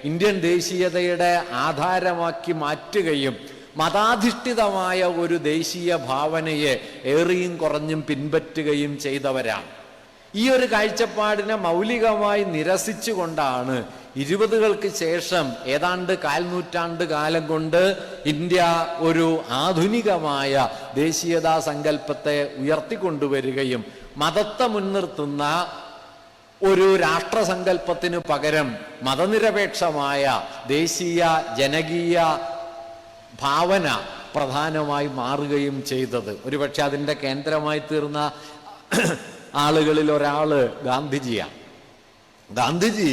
ഇന്ത്യൻ ദേശീയതയുടെ ആധാരമാക്കി മാറ്റുകയും മതാധിഷ്ഠിതമായ ഒരു ദേശീയ ഭാവനയെ ഏറിയും കുറഞ്ഞും പിൻപറ്റുകയും ചെയ്തവരാണ്. ഈ ഒരു കാഴ്ചപ്പാടിനെ മൗലികമായി നിരസിച്ചുകൊണ്ടാണ് 20കൾക്ക് ശേഷം ഏതാണ്ട് കാൽനൂറ്റാണ്ട് കാലം കൊണ്ട് ഇന്ത്യ ഒരു ആധുനികമായ ദേശീയതാ സങ്കല്പത്തെ ഉയർത്തിക്കൊണ്ടുവരികയും മതത്തെ മുൻനിർത്തുന്ന ഒരു രാഷ്ട്രസങ്കല്പത്തിനു പകരം മതനിരപേക്ഷമായ ദേശീയ ജനകീയ ഭാവന പ്രധാനമായി മാറുകയും ചെയ്തത്. ഒരുപക്ഷെ അതിൻ്റെ കേന്ദ്രമായി തീർന്ന ആളുകളിൽ ഒരാള് ഗാന്ധിജിയാണ്. ഗാന്ധിജി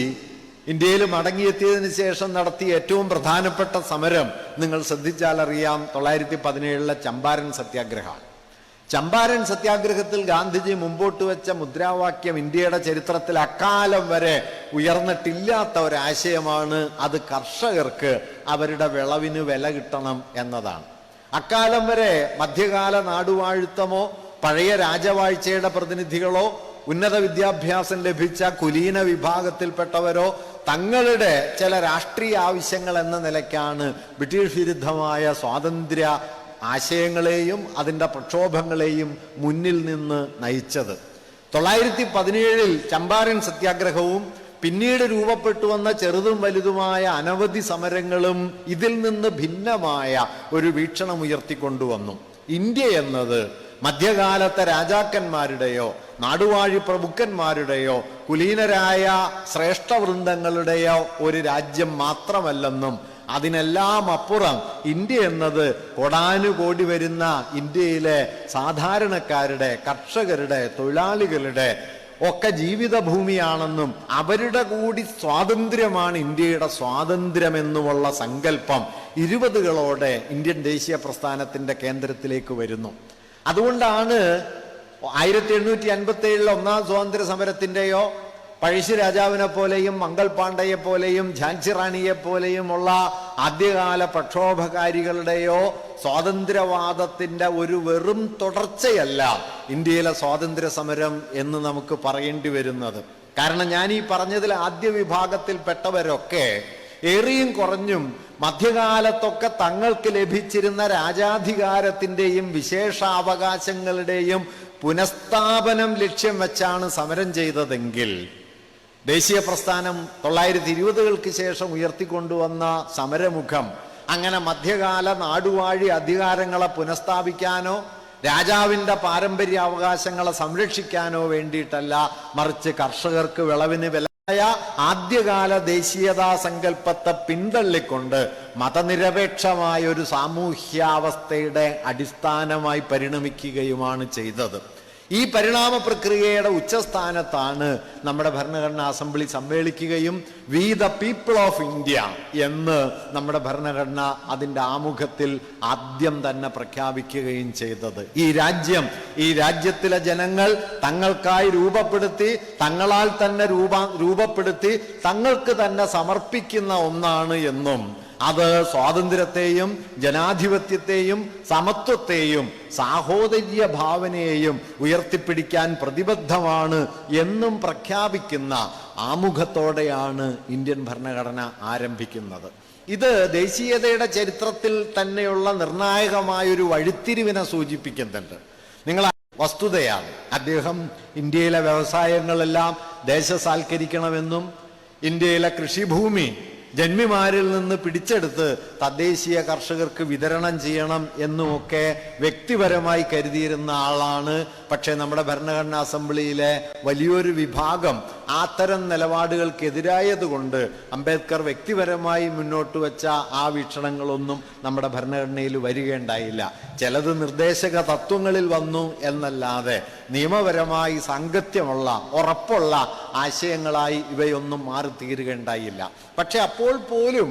ഇന്ത്യയിൽ മടങ്ങിയെത്തിയതിനു ശേഷം നടത്തിയ ഏറ്റവും പ്രധാനപ്പെട്ട സമരം നിങ്ങൾ ശ്രദ്ധിച്ചാൽ അറിയാം, 1917 ചമ്പാരൻ സത്യാഗ്രഹമാണ്. ചമ്പാരൻ സത്യാഗ്രഹത്തിൽ ഗാന്ധിജി മുമ്പോട്ട് വെച്ച മുദ്രാവാക്യം ഇന്ത്യയുടെ ചരിത്രത്തിൽ അക്കാലം വരെ ഉയർന്നിട്ടില്ലാത്ത ഒരാശയമാണ്. അത് കർഷകർക്ക് അവരുടെ വിളവിന് വില കിട്ടണം എന്നതാണ്. അക്കാലം വരെ മധ്യകാല നാടുവാഴുത്തമോ പഴയ രാജവാഴ്ചയുടെ പ്രതിനിധികളോ ഉന്നത വിദ്യാഭ്യാസം ലഭിച്ച കുലീന വിഭാഗത്തിൽപ്പെട്ടവരോ തങ്ങളുടെ ചില രാഷ്ട്രീയ ആവശ്യങ്ങൾ എന്ന നിലയ്ക്കാണ് ബ്രിട്ടീഷ് വിരുദ്ധമായ സ്വാതന്ത്ര്യ ആശയങ്ങളെയും അതിൻ്റെ പ്രക്ഷോഭങ്ങളെയും മുന്നിൽ നിന്ന് നയിച്ചത്. 1917 ചമ്പാരൻ സത്യാഗ്രഹവും പിന്നീട് രൂപപ്പെട്ടു വന്ന ചെറുതും വലുതുമായ അനവധി സമരങ്ങളും ഇതിൽ നിന്ന് ഭിന്നമായ ഒരു വീക്ഷണം ഉയർത്തിക്കൊണ്ടുവന്നു. ഇന്ത്യ എന്നത് മധ്യകാലത്തെ രാജാക്കന്മാരുടെയോ നാടുവാഴി പ്രഭുക്കന്മാരുടെയോ കുലീനരായ ശ്രേഷ്ഠവൃന്ദങ്ങളുടെയോ ഒരു രാജ്യം മാത്രമല്ലെന്നും അതിനെല്ലാം അപ്പുറം ഇന്ത്യ എന്നത് കോടാനുകോടി വരുന്ന ഇന്ത്യയിലെ സാധാരണക്കാരുടെ, കർഷകരുടെ, തൊഴിലാളികളുടെ ഒക്കെ ജീവിത ഭൂമിയാണെന്നും അവരുടെ കൂടി സ്വാതന്ത്ര്യമാണ് ഇന്ത്യയുടെ സ്വാതന്ത്ര്യമെന്നുമുള്ള സങ്കല്പം 20കളോടെ ഇന്ത്യൻ ദേശീയ പ്രസ്ഥാനത്തിന്റെ കേന്ദ്രത്തിലേക്ക് വരുന്നു. അതുകൊണ്ടാണ് 1857 ഒന്നാം സ്വാതന്ത്ര്യ സമരത്തിന്റെയോ പഴശ്ശി രാജാവിനെ പോലെയും മംഗൾ പാണ്ഡയെ പോലെയും ഝാൻസി റാണിയെ പോലെയുമുള്ള ആദ്യകാല പ്രക്ഷോഭകാരികളുടെയോ സ്വാതന്ത്ര്യവാദത്തിന്റെ ഒരു വെറും തുടർച്ചയല്ല ഇന്ത്യയിലെ സ്വാതന്ത്ര്യ സമരം എന്ന് നമുക്ക് പറയേണ്ടി വരുന്നത്. കാരണം ഞാൻ ഈ പറഞ്ഞതിൽ ആദ്യ വിഭാഗത്തിൽപ്പെട്ടവരൊക്കെ ഏറിയും കുറഞ്ഞും മധ്യകാലത്തൊക്കെ തങ്ങൾക്ക് ലഭിച്ചിരുന്ന രാജാധികാരത്തിന്റെയും വിശേഷാവകാശങ്ങളുടെയും പുനഃസ്ഥാപനം ലക്ഷ്യം വെച്ചാണ് സമരം ചെയ്തതെങ്കിൽ ദേശീയ പ്രസ്ഥാനം 1920കൾക്ക് ശേഷം ഉയർത്തിക്കൊണ്ടുവന്ന സമരമുഖം അങ്ങനെ മധ്യകാല നാടുവാഴി അധികാരങ്ങളെ പുനഃസ്ഥാപിക്കാനോ രാജാവിൻ്റെ പാരമ്പര്യാവകാശങ്ങളെ സംരക്ഷിക്കാനോ വേണ്ടിയിട്ടല്ല, മറിച്ച് കർഷകർക്ക് വിളവിന് വില ആദ്യകാല ദേശീയതാ സങ്കല്പത്തെ പിന്തള്ളിക്കൊണ്ട് മതനിരപേക്ഷമായ ഒരു സാമൂഹ്യാവസ്ഥയുടെ അടിസ്ഥാനമായി പരിണമിക്കുകയുമാണ് ചെയ്തത്. ഈ പരിണാമ പ്രക്രിയയുടെ ഉച്ചസ്ഥാനത്താണ് നമ്മുടെ ഭരണഘടനാ അസംബ്ലി സമ്മേളിക്കുകയും we the people of India എന്ന് നമ്മുടെ ഭരണഘടന അതിൻ്റെ ആമുഖത്തിൽ ആദ്യം തന്നെ പ്രഖ്യാപിക്കുകയും ചെയ്തത്. ഈ രാജ്യത്തിലെ ജനങ്ങൾ തങ്ങൾക്കായി രൂപപ്പെടുത്തി, തങ്ങളാൽ തന്നെ രൂപപ്പെടുത്തി തങ്ങൾക്ക് തന്നെ സമർപ്പിക്കുന്ന ഒന്നാണ് എന്നും അത് സ്വാതന്ത്ര്യത്തെയും ജനാധിപത്യത്തെയും സമത്വത്തെയും സാഹോദര്യ ഭാവനയെയും ഉയർത്തിപ്പിടിക്കാൻ പ്രതിബദ്ധമാണ് എന്നും പ്രഖ്യാപിക്കുന്ന ആമുഖത്തോടെയാണ് ഇന്ത്യൻ ഭരണഘടന ആരംഭിക്കുന്നത്. ഇത് ദേശീയതയുടെ ചരിത്രത്തിൽ തന്നെയുള്ള നിർണായകമായൊരു വഴിത്തിരിവിനെ സൂചിപ്പിക്കുന്നുണ്ട്. നിങ്ങൾ വസ്തുതയാണ്, അദ്ദേഹം ഇന്ത്യയിലെ വ്യവസായങ്ങളെല്ലാം ദേശസാൽക്കരിക്കണമെന്നും ഇന്ത്യയിലെ കൃഷിഭൂമി ജന്മിമാരിൽ നിന്ന് പിടിച്ചെടുത്ത് തദ്ദേശീയ കർഷകർക്ക് വിതരണം ചെയ്യണം എന്നുമൊക്കെ വ്യക്തിപരമായി കരുതിയിരുന്ന ആളാണ്. പക്ഷേ നമ്മുടെ ഭരണഘടനാ അസംബ്ലിയിലെ വലിയൊരു വിഭാഗം അത്തരം നിലപാടുകൾക്കെതിരായതുകൊണ്ട് അംബേദ്കർ വ്യക്തിപരമായി മുന്നോട്ട് വെച്ച ആ വീക്ഷണങ്ങളൊന്നും നമ്മുടെ ഭരണഘടനയിൽ വരികയുണ്ടായില്ല. ചിലത് നിർദ്ദേശക തത്വങ്ങളിൽ വന്നു എന്നല്ലാതെ നിയമപരമായി സാങ്കത്യമുള്ള ഉറപ്പുള്ള ആശയങ്ങളായി ഇവയൊന്നും മാറി തീരുകയുണ്ടായില്ല. പക്ഷെ അപ്പോൾ പോലും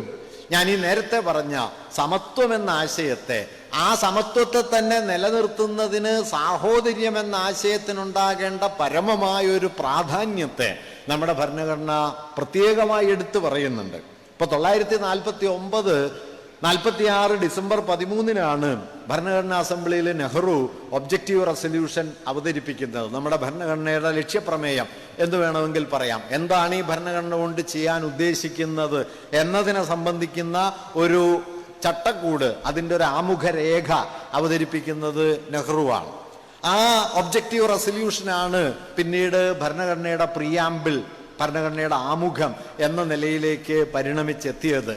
ഞാൻ ഈ നേരത്തെ പറഞ്ഞ സമത്വം എന്ന ആശയത്തെ, ആ സമത്വത്തെ തന്നെ നിലനിർത്തുന്നതിന് സാഹോദര്യം എന്ന ആശയത്തിനുണ്ടാകേണ്ട പരമമായൊരു പ്രാധാന്യത്തെ നമ്മുടെ ഭരണഘടന പ്രത്യേകമായി എടുത്തു പറയുന്നുണ്ട്. ഇപ്പൊ 1946 ഡിസംബർ 13 ഭരണഘടനാ അസംബ്ലിയിൽ നെഹ്റു ഒബ്ജക്റ്റീവ് റെസൊല്യൂഷൻ അവതരിപ്പിക്കുന്നത്. നമ്മുടെ ഭരണഘടനയുടെ ലക്ഷ്യപ്രമേയം എന്ന് വേണമെങ്കിൽ പറയാം. എന്താണ് ഈ ഭരണഘടന കൊണ്ട് ചെയ്യാൻ ഉദ്ദേശിക്കുന്നത് എന്നതിനെ സംബന്ധിക്കുന്ന ഒരു ചട്ടക്കൂട്, അതിൻ്റെ ഒരു ആമുഖരേഖ അവതരിപ്പിക്കുന്നത് നെഹ്റുവാണ്. ആ ഒബ്ജക്റ്റീവ് റെസൊല്യൂഷനാണ് പിന്നീട് ഭരണഘടനയുടെ പ്രിയാമ്പിൾ, ഭരണഘടനയുടെ ആമുഖം എന്ന നിലയിലേക്ക് പരിണമിച്ചെത്തിയത്.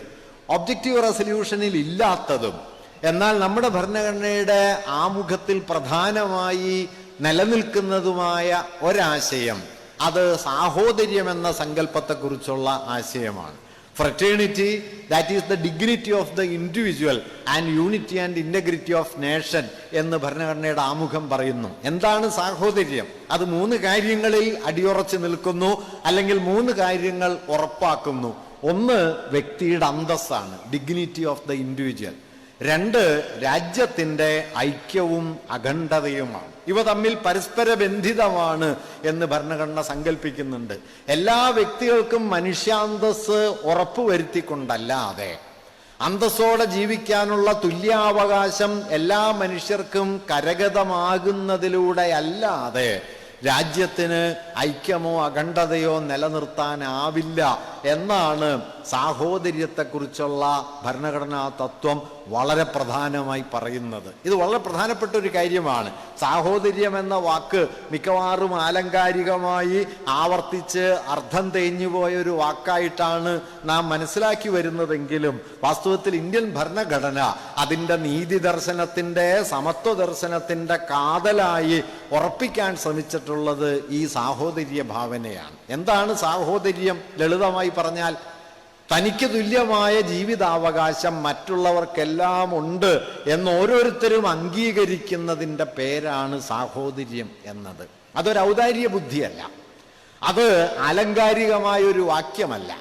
ഒബ്ജക്റ്റീവ് റെസൊല്യൂഷനിൽ ഇല്ലാത്തതും എന്നാൽ നമ്മുടെ ഭരണഘടനയുടെ ആമുഖത്തിൽ പ്രധാനമായി നിലനിൽക്കുന്നതുമായ ഒരാശയം, അത് സാഹോദര്യം എന്ന സങ്കല്പത്തെക്കുറിച്ചുള്ള ആശയമാണ്. Fraternity, that is the dignity of the individual and unity and integrity of nation എന്ന് ഭരണഘടനയുടെ ആമുഖം പറയുന്നു. എന്താണ് സാഹോദര്യം? അത് 3 കാര്യങ്ങളിൽ അടിയുറച്ചു നിൽക്കുന്നു, അല്ലെങ്കിൽ 3 കാര്യങ്ങൾ ഉറപ്പാക്കുന്നു. 1 വ്യക്തിയുടെ അന്തസ്സാണ്, ഡിഗ്നിറ്റി ഓഫ് ദ ഇൻഡിവിജ്വൽ. 2 രാജ്യത്തിൻ്റെ ഐക്യവും അഖണ്ഡതയുമാണ്. ഇവ തമ്മിൽ പരസ്പര ബന്ധിതമാണ് എന്ന് ഭരണഘടന സങ്കല്പിക്കുന്നുണ്ട്. എല്ലാ വ്യക്തികൾക്കും മനുഷ്യാന്തസ് ഉറപ്പുവരുത്തിക്കൊണ്ടല്ലാതെ, അന്തസ്സോടെ ജീവിക്കാനുള്ള തുല്യാവകാശം എല്ലാ മനുഷ്യർക്കും കരഗതമാകുന്നതിലൂടെ അല്ലാതെ രാജ്യത്തിന് ഐക്യമോ അഖണ്ഡതയോ നിലനിർത്താനാവില്ല എന്നാണ് സാഹോദര്യത്തെക്കുറിച്ചുള്ള ഭരണഘടനാ തത്വം വളരെ പ്രധാനമായി പറയുന്നത്. ഇത് വളരെ പ്രധാനപ്പെട്ട ഒരു കാര്യമാണ്. സാഹോദര്യം എന്ന വാക്ക് മിക്കവാറും ആലങ്കാരികമായി ആവർത്തിച്ച് അർത്ഥം തേഞ്ഞുപോയ ഒരു വാക്കായിട്ടാണ് നാം മനസ്സിലാക്കി വരുന്നതെങ്കിലും വാസ്തവത്തിൽ ഇന്ത്യൻ ഭരണഘടന അതിൻ്റെ നീതി ദർശനത്തിൻ്റെ, സമത്വ ദർശനത്തിൻ്റെ കാതലായി ഉറപ്പിക്കാൻ ശ്രമിച്ചിട്ടുള്ളത് ഈ സാഹോദര്യ ഭാവനയാണ്. എന്താണ് സാഹോദര്യം? ലളിതമായി പറഞ്ഞാൽ തനിക്ക് തുല്യമായ ജീവിതാവകാശം മറ്റുള്ളവർക്കെല്ലാം ഉണ്ട് എന്ന് ഓരോരുത്തരും അംഗീകരിക്കുന്നതിൻ്റെ പേരാണ് സാഹോദര്യം എന്നത്. അതൊരു ഔദാര്യ ബുദ്ധിയല്ല, അത് ആലങ്കാരികമായൊരു വാക്യമല്ല.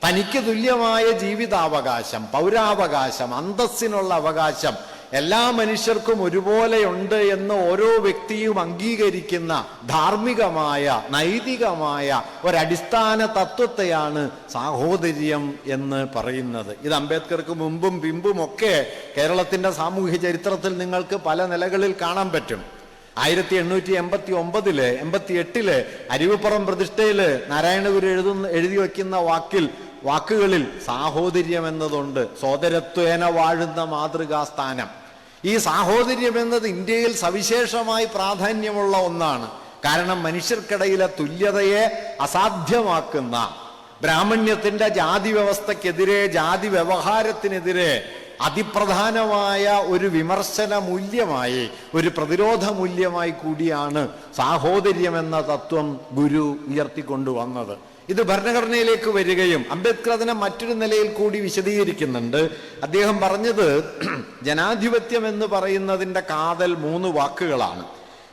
തനിക്ക് തുല്യമായ ജീവിതാവകാശം, പൗരാവകാശം, അന്തസ്സിനുള്ള അവകാശം എല്ലാ മനുഷ്യർക്കും ഒരുപോലെയുണ്ട് എന്ന് ഓരോ വ്യക്തിയും അംഗീകരിക്കുന്ന ധാർമ്മികമായ, നൈതികമായ ഒരടിസ്ഥാന തത്വത്തെയാണ് സാഹോദര്യം എന്ന് പറയുന്നത്. ഇത് അംബേദ്കർക്ക് മുമ്പും പിമ്പും ഒക്കെ കേരളത്തിന്റെ സാമൂഹ്യ ചരിത്രത്തിൽ നിങ്ങൾക്ക് പല നിലകളിൽ കാണാൻ പറ്റും. 1889 88 അരുവിപ്പുറം പ്രതിഷ്ഠയില് നാരായണഗുരു എഴുതി വയ്ക്കുന്ന വാക്കുകളിൽ സാഹോദര്യം എന്നതുണ്ട്. സോദരത്വേന വാഴുന്ന മാതൃകാസ്ഥാനം. ഈ സാഹോദര്യം എന്നത് ഇന്ത്യയിൽ സവിശേഷമായി പ്രാധാന്യമുള്ള ഒന്നാണ്. കാരണം മനുഷ്യർക്കിടയിലെ തുല്യതയെ അസാധ്യമാക്കുന്ന, ബ്രാഹ്മണ്യത്തിന്റെ ജാതി വ്യവസ്ഥക്കെതിരെ, ജാതി വ്യവഹാരത്തിനെതിരെ അതിപ്രധാനമായ ഒരു വിമർശന മൂല്യമായി, ഒരു പ്രതിരോധ മൂല്യമായി കൂടിയാണ് സാഹോദര്യം എന്ന തത്വം ഗുരു ഉയർത്തിക്കൊണ്ടുവന്നത്. ഇത് ഭരണഘടനയിലേക്ക് വരികയും അംബേദ്കർ അതിനെ മറ്റൊരു നിലയിൽ കൂടി വിശദീകരിക്കുന്നുണ്ട്. അദ്ദേഹം പറഞ്ഞത് ജനാധിപത്യം എന്ന് പറയുന്നതിൻ്റെ കാതൽ 3 വാക്കുകളാണ്.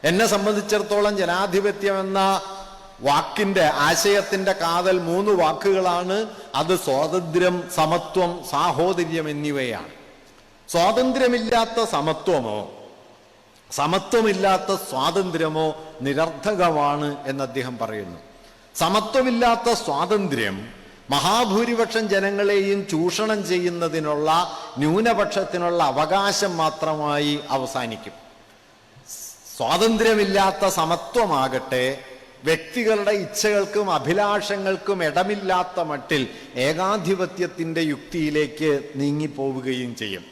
എന്നെ സംബന്ധിച്ചിടത്തോളം ജനാധിപത്യം എന്ന വാക്കിന്റെ, ആശയത്തിന്റെ കാതൽ 3 വാക്കുകളാണ്. അത് സ്വാതന്ത്ര്യം, സമത്വം, സാഹോദര്യം എന്നിവയാണ്. സ്വാതന്ത്ര്യമില്ലാത്ത സമത്വമോ സമത്വമില്ലാത്ത സ്വാതന്ത്ര്യമോ നിരർത്ഥകമാണ് എന്ന് അദ്ദേഹം പറയുന്നു. സമത്വമില്ലാത്ത സ്വാതന്ത്ര്യം മഹാഭൂരിപക്ഷം ജനങ്ങളെയും ചൂഷണം ചെയ്യുന്നതിനുള്ള, ന്യൂനപക്ഷത്തിനുള്ള അവകാശം മാത്രമായി അവസാനിക്കും. സ്വാതന്ത്ര്യമില്ലാത്ത സമത്വമാകട്ടെ വ്യക്തികളുടെ ഇച്ഛകൾക്കും അഭിലാഷങ്ങൾക്കും ഇടമില്ലാത്ത മട്ടിൽ ഏകാധിപത്യത്തിന്റെ യുക്തിയിലേക്ക് നീങ്ങിപ്പോവുകയും ചെയ്യും.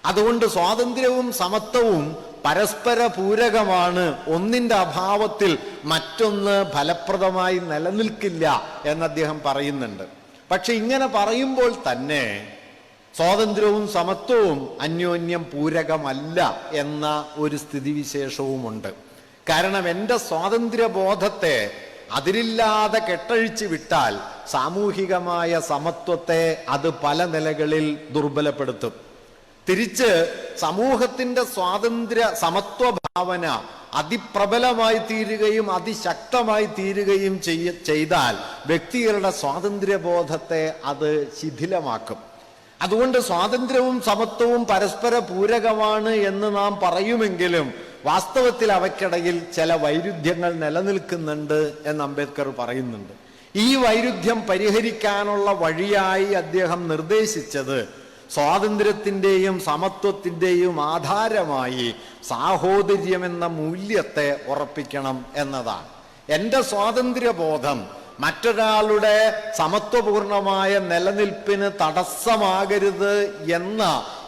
അതുകൊണ്ട് സ്വാതന്ത്ര്യവും സമത്വവും പരസ്പര പൂരകമാണ്. ഒന്നിന്റെ അഭാവത്തിൽ മറ്റൊന്ന് ഫലപ്രദമായി നിലനിൽക്കില്ല എന്ന് അദ്ദേഹം പറയുന്നുണ്ട്. പക്ഷെ ഇങ്ങനെ പറയുമ്പോൾ തന്നെ സ്വാതന്ത്ര്യവും സമത്വവും അന്യോന്യം പൂരകമല്ല എന്ന ഒരു സ്ഥിതിവിശേഷവുമുണ്ട്. കാരണം എൻ്റെ സ്വാതന്ത്ര്യബോധത്തെ അതിരില്ലാതെ കെട്ടഴിച്ചു വിട്ടാൽ സാമൂഹികമായ സമത്വത്തെ അത് പല നിലകളിൽ ദുർബലപ്പെടുത്തും. തിരിച്ച് സമൂഹത്തിന്റെ സ്വാതന്ത്ര്യ സമത്വ ഭാവന അതിപ്രബലമായി തീരുകയും അതിശക്തമായി തീരുകയും ചെയ്താൽ വ്യക്തികളുടെ സ്വാതന്ത്ര്യബോധത്തെ അത് ശിഥിലമാക്കും. അതുകൊണ്ട് സ്വാതന്ത്ര്യവും സമത്വവും പരസ്പര പൂരകമാണ് എന്ന് നാം പറയുമെങ്കിലും വാസ്തവത്തിൽ അവയ്ക്കിടയിൽ ചില വൈരുദ്ധ്യങ്ങൾ നിലനിൽക്കുന്നുണ്ട് എന്ന് അംബേദ്കർ പറയുന്നുണ്ട്. ഈ വൈരുദ്ധ്യം പരിഹരിക്കാനുള്ള വഴിയായി അദ്ദേഹം നിർദ്ദേശിച്ചത് സ്വാതന്ത്ര്യത്തിൻ്റെയും സമത്വത്തിൻ്റെയും ആധാരമായി സാഹോദര്യമെന്ന മൂല്യത്തെ ഉറപ്പിക്കണം എന്നതാണ്. എൻ്റെ സ്വാതന്ത്ര്യബോധം മറ്റൊരാളുടെ സമത്വപൂർണമായ നിലനിൽപ്പിന് തടസ്സമാകരുത് എന്ന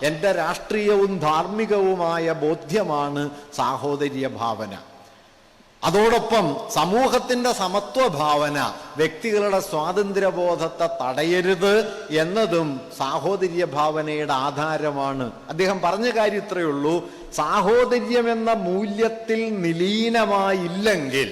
എൻ്റെ രാഷ്ട്രീയവും ധാർമ്മികവുമായ ബോധ്യമാണ് സാഹോദര്യ ഭാവന. അതോടൊപ്പം സമൂഹത്തിന്റെ സമത്വഭാവന വ്യക്തികളുടെ സ്വാതന്ത്ര്യബോധത്തെ തടയരുത് എന്നതും സാഹോദര്യ ഭാവനയുടെ ആധാരമാണ്. അദ്ദേഹം പറഞ്ഞ കാര്യം ഇത്രയേ ഉള്ളൂ, സാഹോദര്യമെന്ന മൂല്യത്തിൽ നിലീനമായില്ലെങ്കിൽ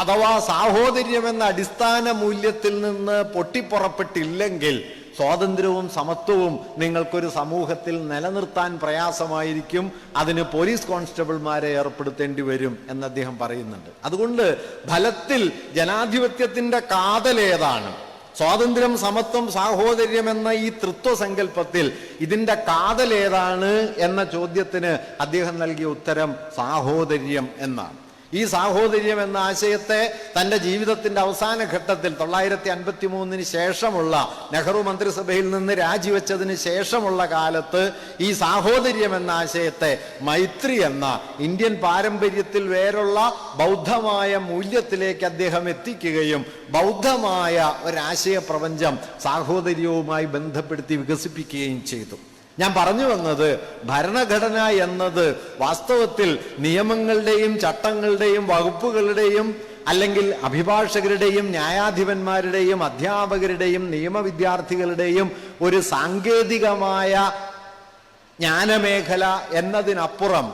അഥവാ സാഹോദര്യമെന്ന അടിസ്ഥാന മൂല്യത്തിൽ നിന്ന് പൊട്ടിപ്പുറപ്പെട്ടില്ലെങ്കിൽ സ്വാതന്ത്ര്യവും സമത്വവും നിങ്ങൾക്കൊരു സമൂഹത്തിൽ നിലനിർത്താൻ പ്രയാസമായിരിക്കും. അതിന് പോലീസ് കോൺസ്റ്റബിൾമാരെ ഏർപ്പെടുത്തേണ്ടി വരും എന്ന് അദ്ദേഹം പറയുന്നുണ്ട്. അതുകൊണ്ട് ഫലത്തിൽ ജനാധിപത്യത്തിന്റെ കാതലേതാണ്? സ്വാതന്ത്ര്യം, സമത്വം, സാഹോദര്യം എന്ന ഈ തൃത്വസങ്കല്പത്തിൽ ഇതിന്റെ കാതലേതാണ് എന്ന ചോദ്യത്തിന് അദ്ദേഹം നൽകിയ ഉത്തരം സാഹോദര്യം എന്നാണ്. ഈ സാഹോദര്യം എന്ന ആശയത്തെ തൻ്റെ ജീവിതത്തിന്റെ അവസാന ഘട്ടത്തിൽ 1953 ശേഷമുള്ള നെഹ്റു മന്ത്രിസഭയിൽ നിന്ന് രാജിവെച്ചതിന് ശേഷമുള്ള കാലത്ത് ഈ സാഹോദര്യം എന്ന ആശയത്തെ മൈത്രി എന്ന ഇന്ത്യൻ പാരമ്പര്യത്തിൽ വേറുള്ള ബൗദ്ധമായ മൂല്യത്തിലേക്ക് അദ്ദേഹം എത്തിക്കുകയും ബൗദ്ധമായ ഒരാശയ പ്രപഞ്ചം സാഹോദര്യവുമായി ബന്ധപ്പെടുത്തി വികസിപ്പിക്കുകയും ചെയ്തു. ഞാൻ പറഞ്ഞു വന്നത്, ഭരണഘടന എന്നത് വാസ്തവത്തിൽ നിയമങ്ങളുടെയും ചട്ടങ്ങളുടെയും വകുപ്പുകളുടെയും അല്ലെങ്കിൽ അഭിഭാഷകരുടെയും ന്യായാധിപന്മാരുടെയും അധ്യാപകരുടെയും നിയമവിദ്യാർത്ഥികളുടെയും ഒരു സാങ്കേതികമായ ജ്ഞാനമേഖല എന്നതിനപ്പുറം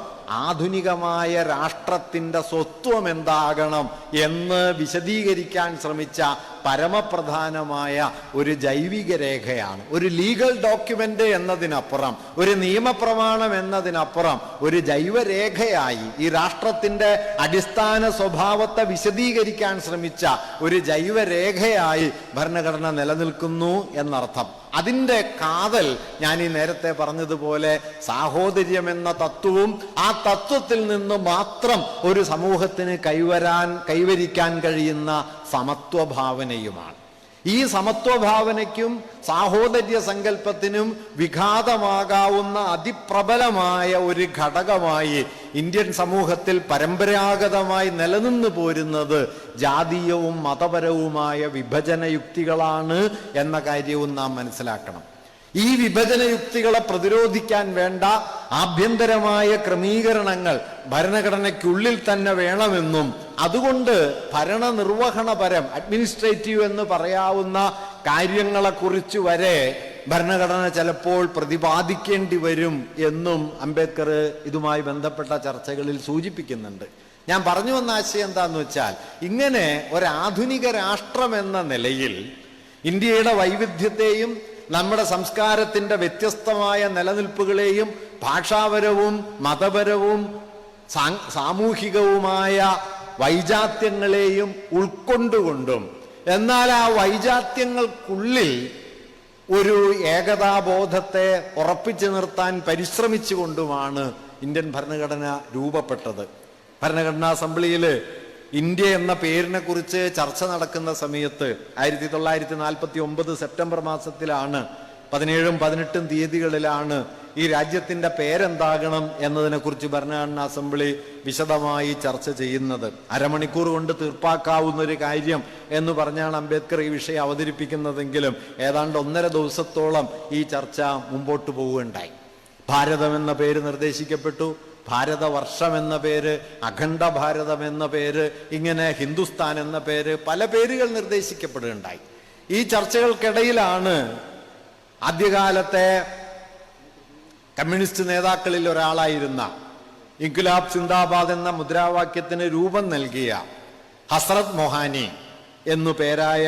ആധുനികമായ രാഷ്ട്രത്തിന്റെ സ്വത്വം എന്താകണം എന്ന് വിശദീകരിക്കാൻ ശ്രമിച്ച പരമപ്രധാനമായ ഒരു ജൈവിക രേഖയാണ്. ഒരു ലീഗൽ ഡോക്യുമെന്റ് എന്നതിനപ്പുറം, ഒരു നിയമപ്രമാണം എന്നതിനപ്പുറം ഒരു ജൈവരേഖയായി ഈ രാഷ്ട്രത്തിന്റെ അടിസ്ഥാന സ്വഭാവത്തെ വിശദീകരിക്കാൻ ശ്രമിച്ച ഒരു ജൈവരേഖയായി ഭരണഘടന നിലനിൽക്കുന്നു എന്നർത്ഥം. അതിൻ്റെ കാതൽ ഞാൻ ഈ നേരത്തെ പറഞ്ഞതുപോലെ സാഹോദര്യം എന്ന തത്വവും ആ തത്വത്തിൽ നിന്ന് മാത്രം ഒരു സമൂഹത്തിന് കൈവരിക്കാൻ കഴിയുന്ന സമത്വഭാവനയുമാണ്. ഈ സമത്വഭാവനയ്ക്കും സാഹോദര്യ സങ്കല്പത്തിനും വിഘാതമാകാവുന്ന അതിപ്രബലമായ ഒരു ഘടകമായി ഇന്ത്യൻ സമൂഹത്തിൽ പരമ്പരാഗതമായി നിലനിന്നു പോരുന്നത് ജാതീയവും മതപരവുമായ വിഭജന യുക്തികളാണ് എന്ന കാര്യവും നാം മനസ്സിലാക്കണം. ഈ വിഭജന യുക്തികളെ പ്രതിരോധിക്കാൻ വേണ്ട ആഭ്യന്തരമായ ക്രമീകരണങ്ങൾ ഭരണഘടനയ്ക്കുള്ളിൽ തന്നെ വേണമെന്നും അതുകൊണ്ട് ഭരണനിർവഹണപരം അഡ്മിനിസ്ട്രേറ്റീവ് എന്ന് പറയാവുന്ന കാര്യങ്ങളെക്കുറിച്ച് വരെ ഭരണഘടന ചിലപ്പോൾ പ്രതിപാദിക്കേണ്ടി വരും എന്നും അംബേദ്കർ ഇതുമായി ബന്ധപ്പെട്ട ചർച്ചകളിൽ സൂചിപ്പിക്കുന്നുണ്ട്. ഞാൻ പറഞ്ഞു വന്ന ആശയം എന്താന്ന് വെച്ചാൽ, ഇങ്ങനെ ഒരാധുനിക രാഷ്ട്രം എന്ന നിലയിൽ ഇന്ത്യയുടെ വൈവിധ്യത്തെയും നമ്മുടെ സംസ്കാരത്തിന്റെ വ്യത്യസ്തമായ നിലനിൽപ്പുകളെയും ഭാഷാപരവും മതപരവും സാമൂഹികവുമായ വൈജാത്യങ്ങളെയും ഉൾക്കൊണ്ടുകൊണ്ടും എന്നാൽ ആ വൈജാത്യങ്ങൾക്കുള്ളിൽ ഒരു ഏകതാബോധത്തെ ഉറപ്പിച്ചു നിർത്താൻ പരിശ്രമിച്ചുകൊണ്ടുമാണ് ഇന്ത്യൻ ഭരണഘടന രൂപപ്പെട്ടത്. ഭരണഘടനാ അസംബ്ലിയിൽ ഇന്ത്യ എന്ന പേരിനെ കുറിച്ച് ചർച്ച നടക്കുന്ന സമയത്ത് 1949 സെപ്റ്റംബർ മാസത്തിലാണ് 17-18 തീയതികളിലാണ് ഈ രാജ്യത്തിൻ്റെ പേരെന്താകണം എന്നതിനെക്കുറിച്ച് ഭരണഘടനാ അസംബ്ലി വിശദമായി ചർച്ച ചെയ്യുന്നത്. അരമണിക്കൂർ കൊണ്ട് തീർപ്പാക്കാവുന്ന ഒരു കാര്യം എന്ന് പറഞ്ഞാണ് അംബേദ്കർ ഈ വിഷയം അവതരിപ്പിക്കുന്നതെങ്കിലും ഏതാണ്ട് 1.5 ദിവസത്തോളം ഈ ചർച്ച മുമ്പോട്ട് പോവുകയുണ്ടായി. ഭാരതം എന്ന പേര് നിർദ്ദേശിക്കപ്പെട്ടു, ഭാരതവർഷം എന്ന പേര്, അഖണ്ഡ ഭാരതം എന്ന പേര്, ഇങ്ങനെ ഹിന്ദുസ്ഥാൻ എന്ന പേര്, പല പേരുകൾ നിർദ്ദേശിക്കപ്പെടുകയുണ്ടായി. ഈ ചർച്ചകൾക്കിടയിലാണ് ആദ്യകാലത്തെ കമ്മ്യൂണിസ്റ്റ് നേതാക്കളിൽ ഒരാളായിരുന്ന ഇൻക്വിലാബ് സിന്ദാബാദ് എന്ന മുദ്രാവാക്യത്തിന് രൂപം നൽകിയ ഹസ്രത് മൊഹാനി എന്നു പേരായ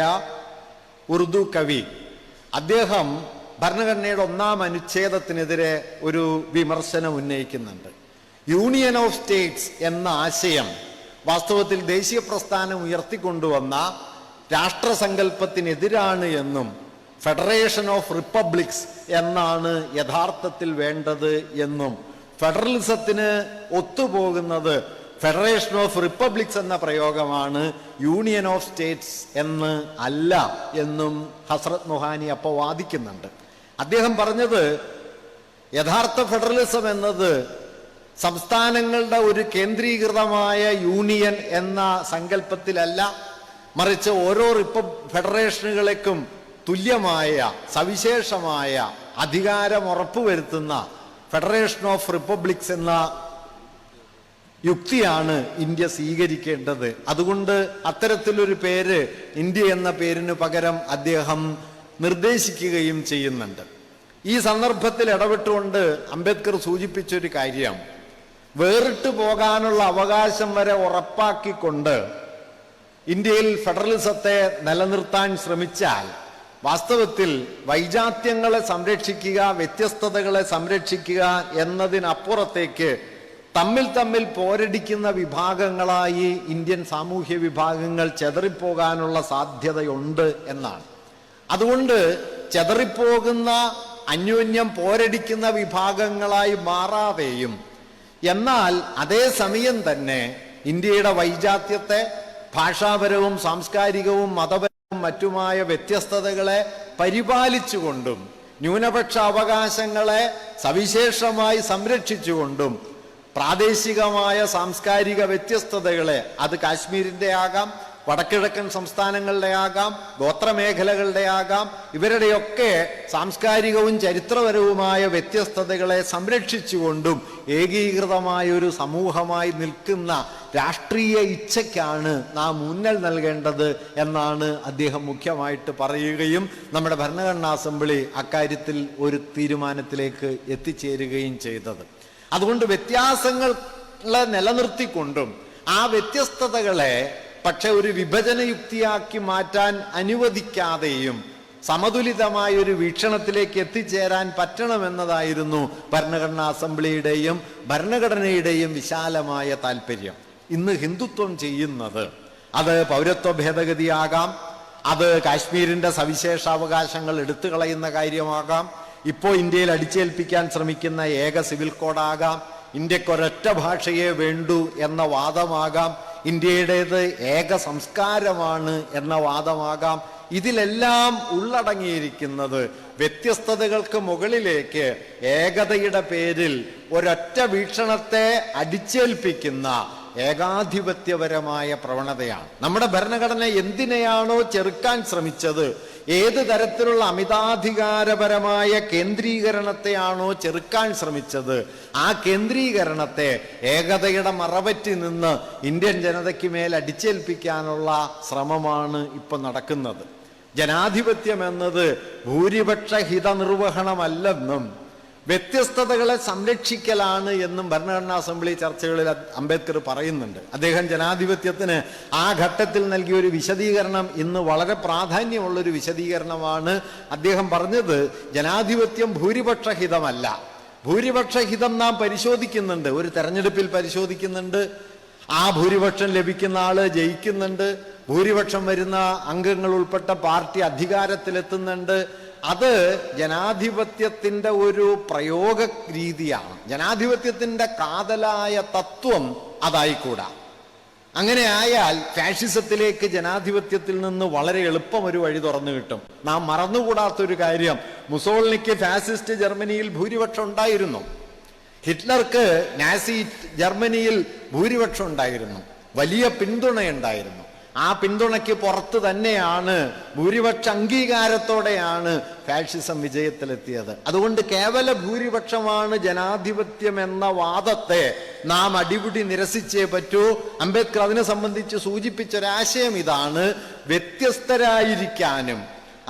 ഉറുദു കവി, അദ്ദേഹം ഭരണഘടനയുടെ 1-ാം അനുച്ഛേദത്തിനെതിരെ ഒരു വിമർശനം ഉന്നയിക്കുന്നുണ്ട്. യൂണിയൻ ഓഫ് സ്റ്റേറ്റ്സ് എന്ന ആശയം വാസ്തവത്തിൽ ദേശീയ പ്രസ്ഥാനം ഉയർത്തിക്കൊണ്ടുവന്ന രാഷ്ട്രസങ്കല്പത്തിനെതിരാണ് എന്നും ഫെഡറേഷൻ ഓഫ് റിപ്പബ്ലിക്സ് എന്നാണ് യഥാർത്ഥത്തിൽ വേണ്ടത് എന്നും ഫെഡറലിസത്തിന് ഒത്തുപോകുന്നത് ഫെഡറേഷൻ ഓഫ് റിപ്പബ്ലിക്സ് എന്ന പ്രയോഗമാണ്, യൂണിയൻ ഓഫ് സ്റ്റേറ്റ്സ് എന്ന് അല്ല എന്നും ഹസ്രത് മൊഹാനി അപ്പോൾ വാദിക്കുന്നുണ്ട്. അദ്ദേഹം പറഞ്ഞത് യഥാർത്ഥ ഫെഡറലിസം എന്നത് സംസ്ഥാനങ്ങളുടെ ഒരു കേന്ദ്രീകൃതമായ യൂണിയൻ എന്ന സങ്കല്പത്തിലല്ല, മറിച്ച് ഓരോ ഫെഡറേഷനുകളേക്കും തുല്യമായ സവിശേഷമായ അധികാരം ഉറപ്പുവരുത്തുന്ന ഫെഡറേഷൻ ഓഫ് റിപ്പബ്ലിക്സ് എന്ന യുക്തിയാണ് ഇന്ത്യ സ്വീകരിക്കേണ്ടത്. അതുകൊണ്ട് അത്തരത്തിലൊരു പേര് ഇന്ത്യ എന്ന പേരിന് പകരം അദ്ദേഹം നിർദ്ദേശിക്കുകയും ചെയ്യുന്നുണ്ട്. ഈ സന്ദർഭത്തിൽ ഇടപെട്ടുകൊണ്ട് അംബേദ്കർ സൂചിപ്പിച്ചൊരു കാര്യം, വേറിട്ട് പോകാനുള്ള അവകാശം വരെ ഉറപ്പാക്കിക്കൊണ്ട് ഇന്ത്യയിൽ ഫെഡറലിസത്തെ നിലനിർത്താൻ ശ്രമിച്ചാൽ വാസ്തവത്തിൽ വൈജാത്യങ്ങളെ സംരക്ഷിക്കുക, വ്യത്യസ്തതകളെ സംരക്ഷിക്കുക എന്നതിനപ്പുറത്തേക്ക് തമ്മിൽ പോരടിക്കുന്ന വിഭാഗങ്ങളായി ഇന്ത്യൻ സാമൂഹ്യ വിഭാഗങ്ങൾ ചെതറിപ്പോകാനുള്ള സാധ്യതയുണ്ട് എന്നാണ്. അതുകൊണ്ട് ചെതറിപ്പോകുന്ന, അന്യോന്യം പോരടിക്കുന്ന വിഭാഗങ്ങളായി മാറാതെയും എന്നാൽ അതേസമയം തന്നെ ഇന്ത്യയുടെ വൈജാത്യത്തെ, ഭാഷാപരവും സാംസ്കാരികവും മതപരവും മറ്റുമായ വ്യത്യസ്തതകളെ പരിപാലിച്ചുകൊണ്ടും ന്യൂനപക്ഷ അവകാശങ്ങളെ സവിശേഷമായി സംരക്ഷിച്ചുകൊണ്ടും പ്രാദേശികമായ സാംസ്കാരിക വ്യത്യസ്തതകളെ, അത് കാശ്മീരിൻ്റെ ആകാം, വടക്കിഴക്കൻ സംസ്ഥാനങ്ങളുടെ ആകാം, ഗോത്രമേഖലകളുടെ ആകാം, ഇവരുടെയൊക്കെ സാംസ്കാരികവും ചരിത്രപരവുമായ വ്യത്യസ്തതകളെ സംരക്ഷിച്ചുകൊണ്ടും ഏകീകൃതമായ ഒരു സമൂഹമായി നിൽക്കുന്ന രാഷ്ട്രീയ ഇച്ഛയ്ക്കാണ് നാം ഊന്നൽ നൽകേണ്ടത് എന്നാണ് അദ്ദേഹം മുഖ്യമായിട്ട് പറയുകയും നമ്മുടെ ഭരണഘടനാ അസംബ്ലി അക്കാര്യത്തിൽ ഒരു തീരുമാനത്തിലേക്ക് എത്തിച്ചേരുകയും ചെയ്തത്. അതുകൊണ്ട് വ്യത്യാസങ്ങളെ നിലനിർത്തിക്കൊണ്ടും ആ വ്യത്യസ്തതകളെ പക്ഷെ ഒരു വിഭജന യുക്തിയാക്കി മാറ്റാൻ അനുവദിക്കാതെയും സമതുലിതമായ ഒരു വീക്ഷണത്തിലേക്ക് എത്തിച്ചേരാൻ പറ്റണമെന്നതായിരുന്നു ഭരണഘടനാ അസംബ്ലിയുടെയും ഭരണഘടനയുടെയും വിശാലമായ താല്പര്യം. ഇന്ന് ഹിന്ദുത്വം ചെയ്യുന്നത് അത് പൗരത്വ ഭേദഗതിയാകാം, അത് കാശ്മീരിന്റെ സവിശേഷാവകാശങ്ങൾ എടുത്തു കളയുന്ന കാര്യമാകാം, ഇപ്പോൾ ഇന്ത്യയിൽ അടിച്ചേൽപ്പിക്കാൻ ശ്രമിക്കുന്ന ഏക സിവിൽ കോഡാകാം, ഇന്ത്യക്കൊരൊറ്റ ഭാഷയെ വേണ്ടൂ എന്ന വാദമാകാം, ഇന്ത്യയുടേത് ഏക സംസ്കാരമാണ് എന്ന വാദമാകാം. ഇതിലെല്ലാം ഉള്ളടങ്ങിയിരിക്കുന്നത് വ്യത്യസ്തതകൾക്ക് മുകളിലേക്ക് ഏകതയുടെ പേരിൽ ഒരൊറ്റ വീക്ഷണത്തെ അടിച്ചേൽപ്പിക്കുന്ന ഏകാധിപത്യപരമായ പ്രവണതയാണ്. നമ്മുടെ ഭരണഘടന എന്തിനെയാണോ ചെറുക്കാൻ ശ്രമിച്ചത്, ഏത് തരത്തിലുള്ള അമിതാധികാരപരമായ കേന്ദ്രീകരണത്തെയാണോ ചെറുക്കാൻ ശ്രമിച്ചത്, ആ കേന്ദ്രീകരണത്തെ ഏകതയുടെ മറപറ്റി നിന്ന് ഇന്ത്യൻ ജനതയ്ക്ക് മേൽ അടിച്ചേൽപ്പിക്കാനുള്ള ശ്രമമാണ് ഇപ്പൊ നടക്കുന്നത്. ജനാധിപത്യം എന്നത് ഭൂരിപക്ഷ ഹിതനിർവഹണമല്ലെന്നും വ്യത്യസ്തതകളെ സംരക്ഷിക്കലാണ് എന്നും ഭരണഘടനാ അസംബ്ലി ചർച്ചകളിൽ അംബേദ്കർ പറയുന്നുണ്ട്. അദ്ദേഹം ജനാധിപത്യത്തിന് ആ ഘട്ടത്തിൽ നൽകിയ ഒരു വിശദീകരണം ഇന്ന് വളരെ പ്രാധാന്യമുള്ളൊരു വിശദീകരണമാണ്. അദ്ദേഹം പറഞ്ഞത് ജനാധിപത്യം ഭൂരിപക്ഷ ഹിതമല്ല. ഭൂരിപക്ഷ ഹിതം നാം പരിശോധിക്കുന്നുണ്ട്, ഒരു തെരഞ്ഞെടുപ്പിൽ പരിശോധിക്കുന്നുണ്ട്, ആ ഭൂരിപക്ഷം ലഭിക്കുന്ന ആള് ജയിക്കുന്നുണ്ട്, ഭൂരിപക്ഷം വരുന്ന അംഗങ്ങൾ ഉൾപ്പെട്ട പാർട്ടി അധികാരത്തിലെത്തുന്നുണ്ട്. അത് ജനാധിപത്യത്തിന്റെ ഒരു പ്രയോഗ രീതിയാണ്. ജനാധിപത്യത്തിന്റെ കാതലായ തത്വം അതായിക്കൂടാ. അങ്ങനെ ആയാൽ ഫാഷിസത്തിലേക്ക് ജനാധിപത്യത്തിൽ നിന്ന് വളരെ എളുപ്പം ഒരു വഴി തുറന്നു കിട്ടും. നാം മറന്നുകൂടാത്തൊരു കാര്യം, മുസോളിനിക്ക് ഫാസിസ്റ്റ് ജർമ്മനിയിൽ ഭൂരിപക്ഷം ഉണ്ടായിരുന്നു, ഹിറ്റ്ലർക്ക് നാസി ജർമ്മനിയിൽ ഭൂരിപക്ഷം ഉണ്ടായിരുന്നു, വലിയ പിന്തുണയുണ്ടായിരുന്നു. ആ പിന്തുണയ്ക്ക് പുറത്ത് തന്നെയാണ്, ഭൂരിപക്ഷ അംഗീകാരത്തോടെയാണ് ഫാഷിസം വിജയത്തിലെത്തിയത്. അതുകൊണ്ട് കേവല ഭൂരിപക്ഷമാണ് ജനാധിപത്യം എന്ന വാദത്തെ നാം അടിപിടി നിരസിച്ചേ പറ്റൂ. അംബേദ്കർ അതിനെ സംബന്ധിച്ച് സൂചിപ്പിച്ചൊരാശയം ഇതാണ്: വ്യത്യസ്തരായിരിക്കാനും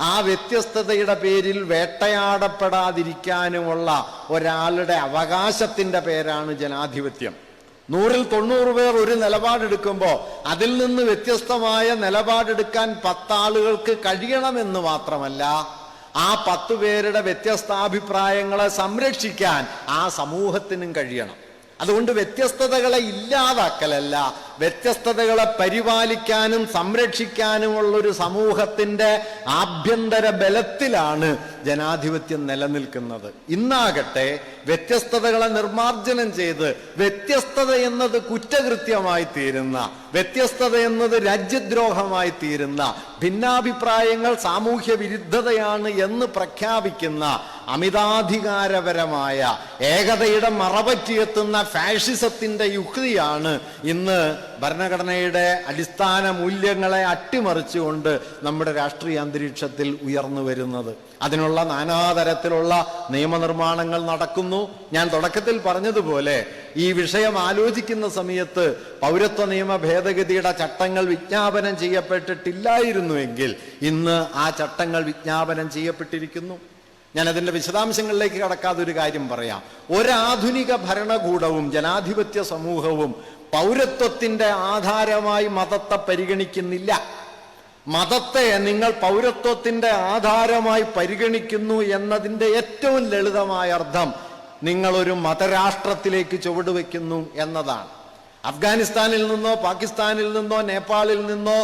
ആ വ്യത്യസ്തതയുടെ പേരിൽ വേട്ടയാടപ്പെടാതിരിക്കാനുമുള്ള ഒരാളുടെ അവകാശത്തിന്റെ പേരാണ് ജനാധിപത്യം. 100-ൽ 90 പേർ ഒരു നിലപാടെടുക്കുമ്പോൾ അതിൽ നിന്ന് വ്യത്യസ്തമായ നിലപാടെടുക്കാൻ 10 ആളുകൾക്ക് കഴിയണമെന്ന് മാത്രമല്ല, ആ 10 പേരുടെ വ്യത്യസ്താഭിപ്രായങ്ങളെ സംരക്ഷിക്കാൻ ആ സമൂഹത്തിനും കഴിയണം. അതുകൊണ്ട് വ്യത്യസ്തതകളെ ഇല്ലാതാക്കലല്ല, വ്യത്യസ്തതകളെ പരിപാലിക്കാനും സംരക്ഷിക്കാനുമുള്ളൊരു സമൂഹത്തിന്റെ ആഭ്യന്തര ബലത്തിലാണ് ജനാധിപത്യം നിലനിൽക്കുന്നത്. ഇന്നാകട്ടെ വ്യത്യസ്തതകളെ നിർമാർജനം ചെയ്ത് വ്യത്യസ്തത എന്നത് കുറ്റകൃത്യമായി തീരുന്ന, വ്യത്യസ്തത എന്നത് രാജ്യദ്രോഹമായി തീരുന്ന, ഭിന്നാഭിപ്രായങ്ങൾ സാമൂഹ്യ വിരുദ്ധതയാണ് എന്ന് പ്രഖ്യാപിക്കുന്ന അമിതാധികാരപരമായ ഏകതയുടെ മറപറ്റിയെത്തുന്ന ഫാഷിസത്തിന്റെ യുക്തിയാണ് ഇന്ന് ഭരണഘടനയുടെ അടിസ്ഥാന മൂല്യങ്ങളെ അട്ടിമറിച്ചുകൊണ്ട് നമ്മുടെ രാഷ്ട്രീയ അന്തരീക്ഷത്തിൽ ഉയർന്നു വരുന്നത്. അതിനുള്ള നാനാതരത്തിലുള്ള നിയമനിർമ്മാണങ്ങൾ നടക്കുന്നു. ഞാൻ തുടക്കത്തിൽ പറഞ്ഞതുപോലെ ഈ വിഷയം ആലോചിക്കുന്ന സമയത്ത് പൗരത്വ നിയമ ഭേദഗതിയുടെ ചട്ടങ്ങൾ വിജ്ഞാപനം ചെയ്യപ്പെട്ടിട്ടില്ലായിരുന്നുവെങ്കിൽ ഇന്ന് ആ ചട്ടങ്ങൾ വിജ്ഞാപനം ചെയ്യപ്പെട്ടിരിക്കുന്നു. ഞാൻ അതിൻ്റെ വിശദാംശങ്ങളിലേക്ക് കടക്കാതെ ഒരു കാര്യം പറയാം. ഒരാധുനിക ഭരണകൂടവും ജനാധിപത്യ സമൂഹവും പൗരത്വത്തിന്റെ ആധാരമായി മതത്തെ പരിഗണിക്കുന്നില്ല. മതത്തെ നിങ്ങൾ പൗരത്വത്തിന്റെ ആധാരമായി പരിഗണിക്കുന്നു എന്നതിൻ്റെ ഏറ്റവും ലളിതമായ അർത്ഥം നിങ്ങളൊരു മതരാഷ്ട്രത്തിലേക്ക് ചുവടുവെക്കുന്നു എന്നതാണ്. അഫ്ഗാനിസ്ഥാനിൽ നിന്നോ പാകിസ്ഥാനിൽ നിന്നോ നേപ്പാളിൽ നിന്നോ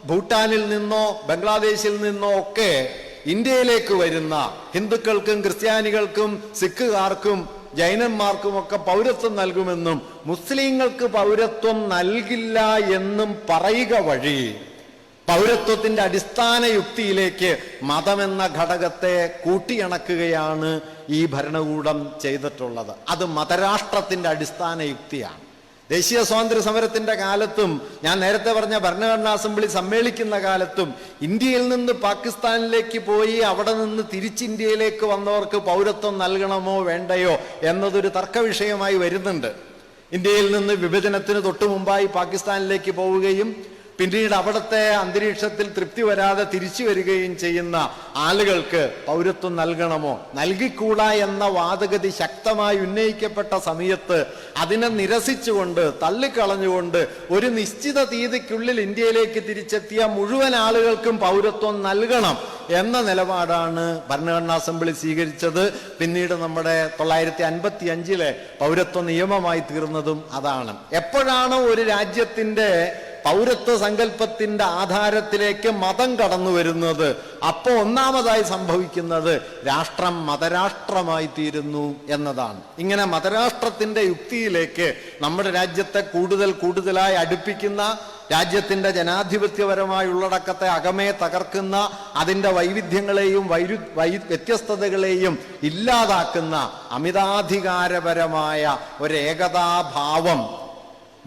ഭൂട്ടാനിൽ നിന്നോ ബംഗ്ലാദേശിൽ നിന്നോ ഒക്കെ ഇന്ത്യയിലേക്ക് വരുന്ന ഹിന്ദുക്കൾക്കും ക്രിസ്ത്യാനികൾക്കും സിഖുകാർക്കും ജൈനന്മാർക്കും ഒക്കെ പൗരത്വം നൽകുമെന്നും മുസ്ലിങ്ങൾക്ക് പൗരത്വം നൽകില്ല എന്നും പറയുക വഴി പൗരത്വത്തിന്റെ അടിസ്ഥാന യുക്തിയിലേക്ക് മതമെന്ന ഘടകത്തെ കൂട്ടിയിണക്കുകയാണ് ഈ ഭരണകൂടം ചെയ്തിട്ടുള്ളത്. അത് മതരാഷ്ട്രത്തിന്റെ അടിസ്ഥാന യുക്തിയാണ്. ദേശീയ സ്വാതന്ത്ര്യ സമരത്തിന്റെ കാലത്തും ഞാൻ നേരത്തെ പറഞ്ഞ ഭരണഘടനാ അസംബ്ലി സമ്മേളിക്കുന്ന കാലത്തും ഇന്ത്യയിൽ നിന്ന് പാകിസ്ഥാനിലേക്ക് പോയി അവിടെ നിന്ന് തിരിച്ച് ഇന്ത്യയിലേക്ക് വന്നവർക്ക് പൗരത്വം നൽകണമോ വേണ്ടയോ എന്നതൊരു തർക്ക വിഷയമായി വരുന്നുണ്ട്. ഇന്ത്യയിൽ നിന്ന് വിഭജനത്തിന് തൊട്ടു മുമ്പായി പാകിസ്ഥാനിലേക്ക് പോവുകയും പിന്നീട് അവിടുത്തെ അന്തരീക്ഷത്തിൽ തൃപ്തി വരാതെ തിരിച്ചു വരികയും ചെയ്യുന്ന ആളുകൾക്ക് പൗരത്വം നൽകണമോ നൽകിക്കൂടാ എന്ന വാദഗതി ശക്തമായി ഉന്നയിക്കപ്പെട്ട സമയത്ത് അതിനെ നിരസിച്ചുകൊണ്ട് തള്ളിക്കളഞ്ഞുകൊണ്ട് ഒരു നിശ്ചിത തീയതിക്കുള്ളിൽ ഇന്ത്യയിലേക്ക് തിരിച്ചെത്തിയ മുഴുവൻ ആളുകൾക്കും പൗരത്വം നൽകണം എന്ന നിലപാടാണ് ഭരണഘടനാ അസംബ്ലി സ്വീകരിച്ചത്. പിന്നീട് നമ്മുടെ 1955 പൗരത്വ നിയമമായി തീർന്നതും അതാണ്. എപ്പോഴാണ് ഒരു രാജ്യത്തിന്റെ പൗരത്വ സങ്കല്പത്തിന്റെ ആധാരത്തിലേക്ക് മതം കടന്നു വരുന്നത്, അപ്പോൾ ഒന്നാമതായി സംഭവിക്കുന്നത് രാഷ്ട്രം മതരാഷ്ട്രമായി തീരുന്നു എന്നതാണ്. ഇങ്ങനെ മതരാഷ്ട്രത്തിന്റെ യുക്തിയിലേക്ക് നമ്മുടെ രാജ്യത്തെ കൂടുതലായി അടുപ്പിക്കുന്ന, രാജ്യത്തിന്റെ ജനാധിപത്യപരമായ ഉള്ളടക്കത്തെ അകമേ തകർക്കുന്ന, അതിൻ്റെ വൈവിധ്യങ്ങളെയും വ്യത്യസ്തതകളെയും ഇല്ലാതാക്കുന്ന അമിതാധികാരപരമായ ഒരു ഏകതാഭാവം,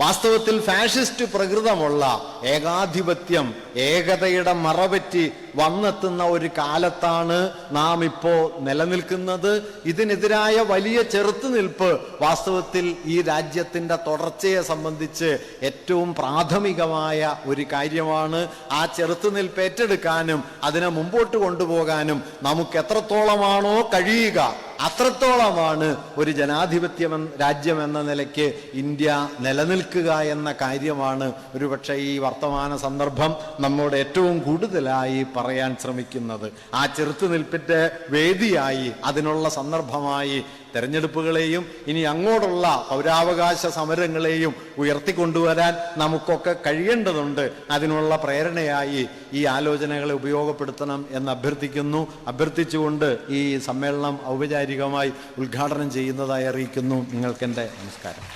വാസ്തവത്തിൽ ഫാഷിസ്റ്റ് പ്രകൃതമുള്ള ഏകാധിപത്യം, ഏകതയുടെ മറപറ്റി വന്നെത്തുന്ന ഒരു കാലത്താണ് നാം ഇപ്പോൾ നിലനിൽക്കുന്നത്. ഇതിനെതിരായ വലിയ ചെറുത്തുനിൽപ്പ് വാസ്തവത്തിൽ ഈ രാജ്യത്തിൻ്റെ തുടർച്ചയെ സംബന്ധിച്ച് ഏറ്റവും പ്രാഥമികമായ ഒരു കാര്യമാണ്. ആ ചെറുത്തുനിൽപ്പ് ഏറ്റെടുക്കാനും അതിനെ മുമ്പോട്ട് കൊണ്ടുപോകാനും നമുക്ക് എത്രത്തോളമാണോ കഴിയുക അത്രത്തോളമാണ് ഒരു ജനാധിപത്യ രാജ്യം എന്ന നിലയ്ക്ക് ഇന്ത്യ നിലനിൽക്കുക എന്ന കാര്യമാണ് ഒരുപക്ഷെ ഈ വർത്തമാന സന്ദർഭം നമ്മോട് ഏറ്റവും കൂടുതലായി പറയാൻ ശ്രമിക്കുന്നത്. ആ ചെറുത്തുനിൽപ്പിന്റെ വേദിയായി, അതിനുള്ള സന്ദർഭമായി തെരഞ്ഞെടുപ്പുകളെയും ഇനി അങ്ങോട്ടുള്ള പൗരാവകാശ സമരങ്ങളെയും ഉയർത്തിക്കൊണ്ടുവരാൻ നമുക്കൊക്കെ കഴിയേണ്ടതുണ്ട്. അതിനുള്ള പ്രേരണയായി ഈ ആലോചനകളെ ഉപയോഗപ്പെടുത്തണം എന്ന് അഭ്യർത്ഥിച്ചുകൊണ്ട് ഈ സമ്മേളനം ഔപചാരികമായി ഉദ്ഘാടനം ചെയ്യുന്നതായി അറിയിക്കുന്നു. നിങ്ങൾക്കെൻ്റെ നമസ്കാരം.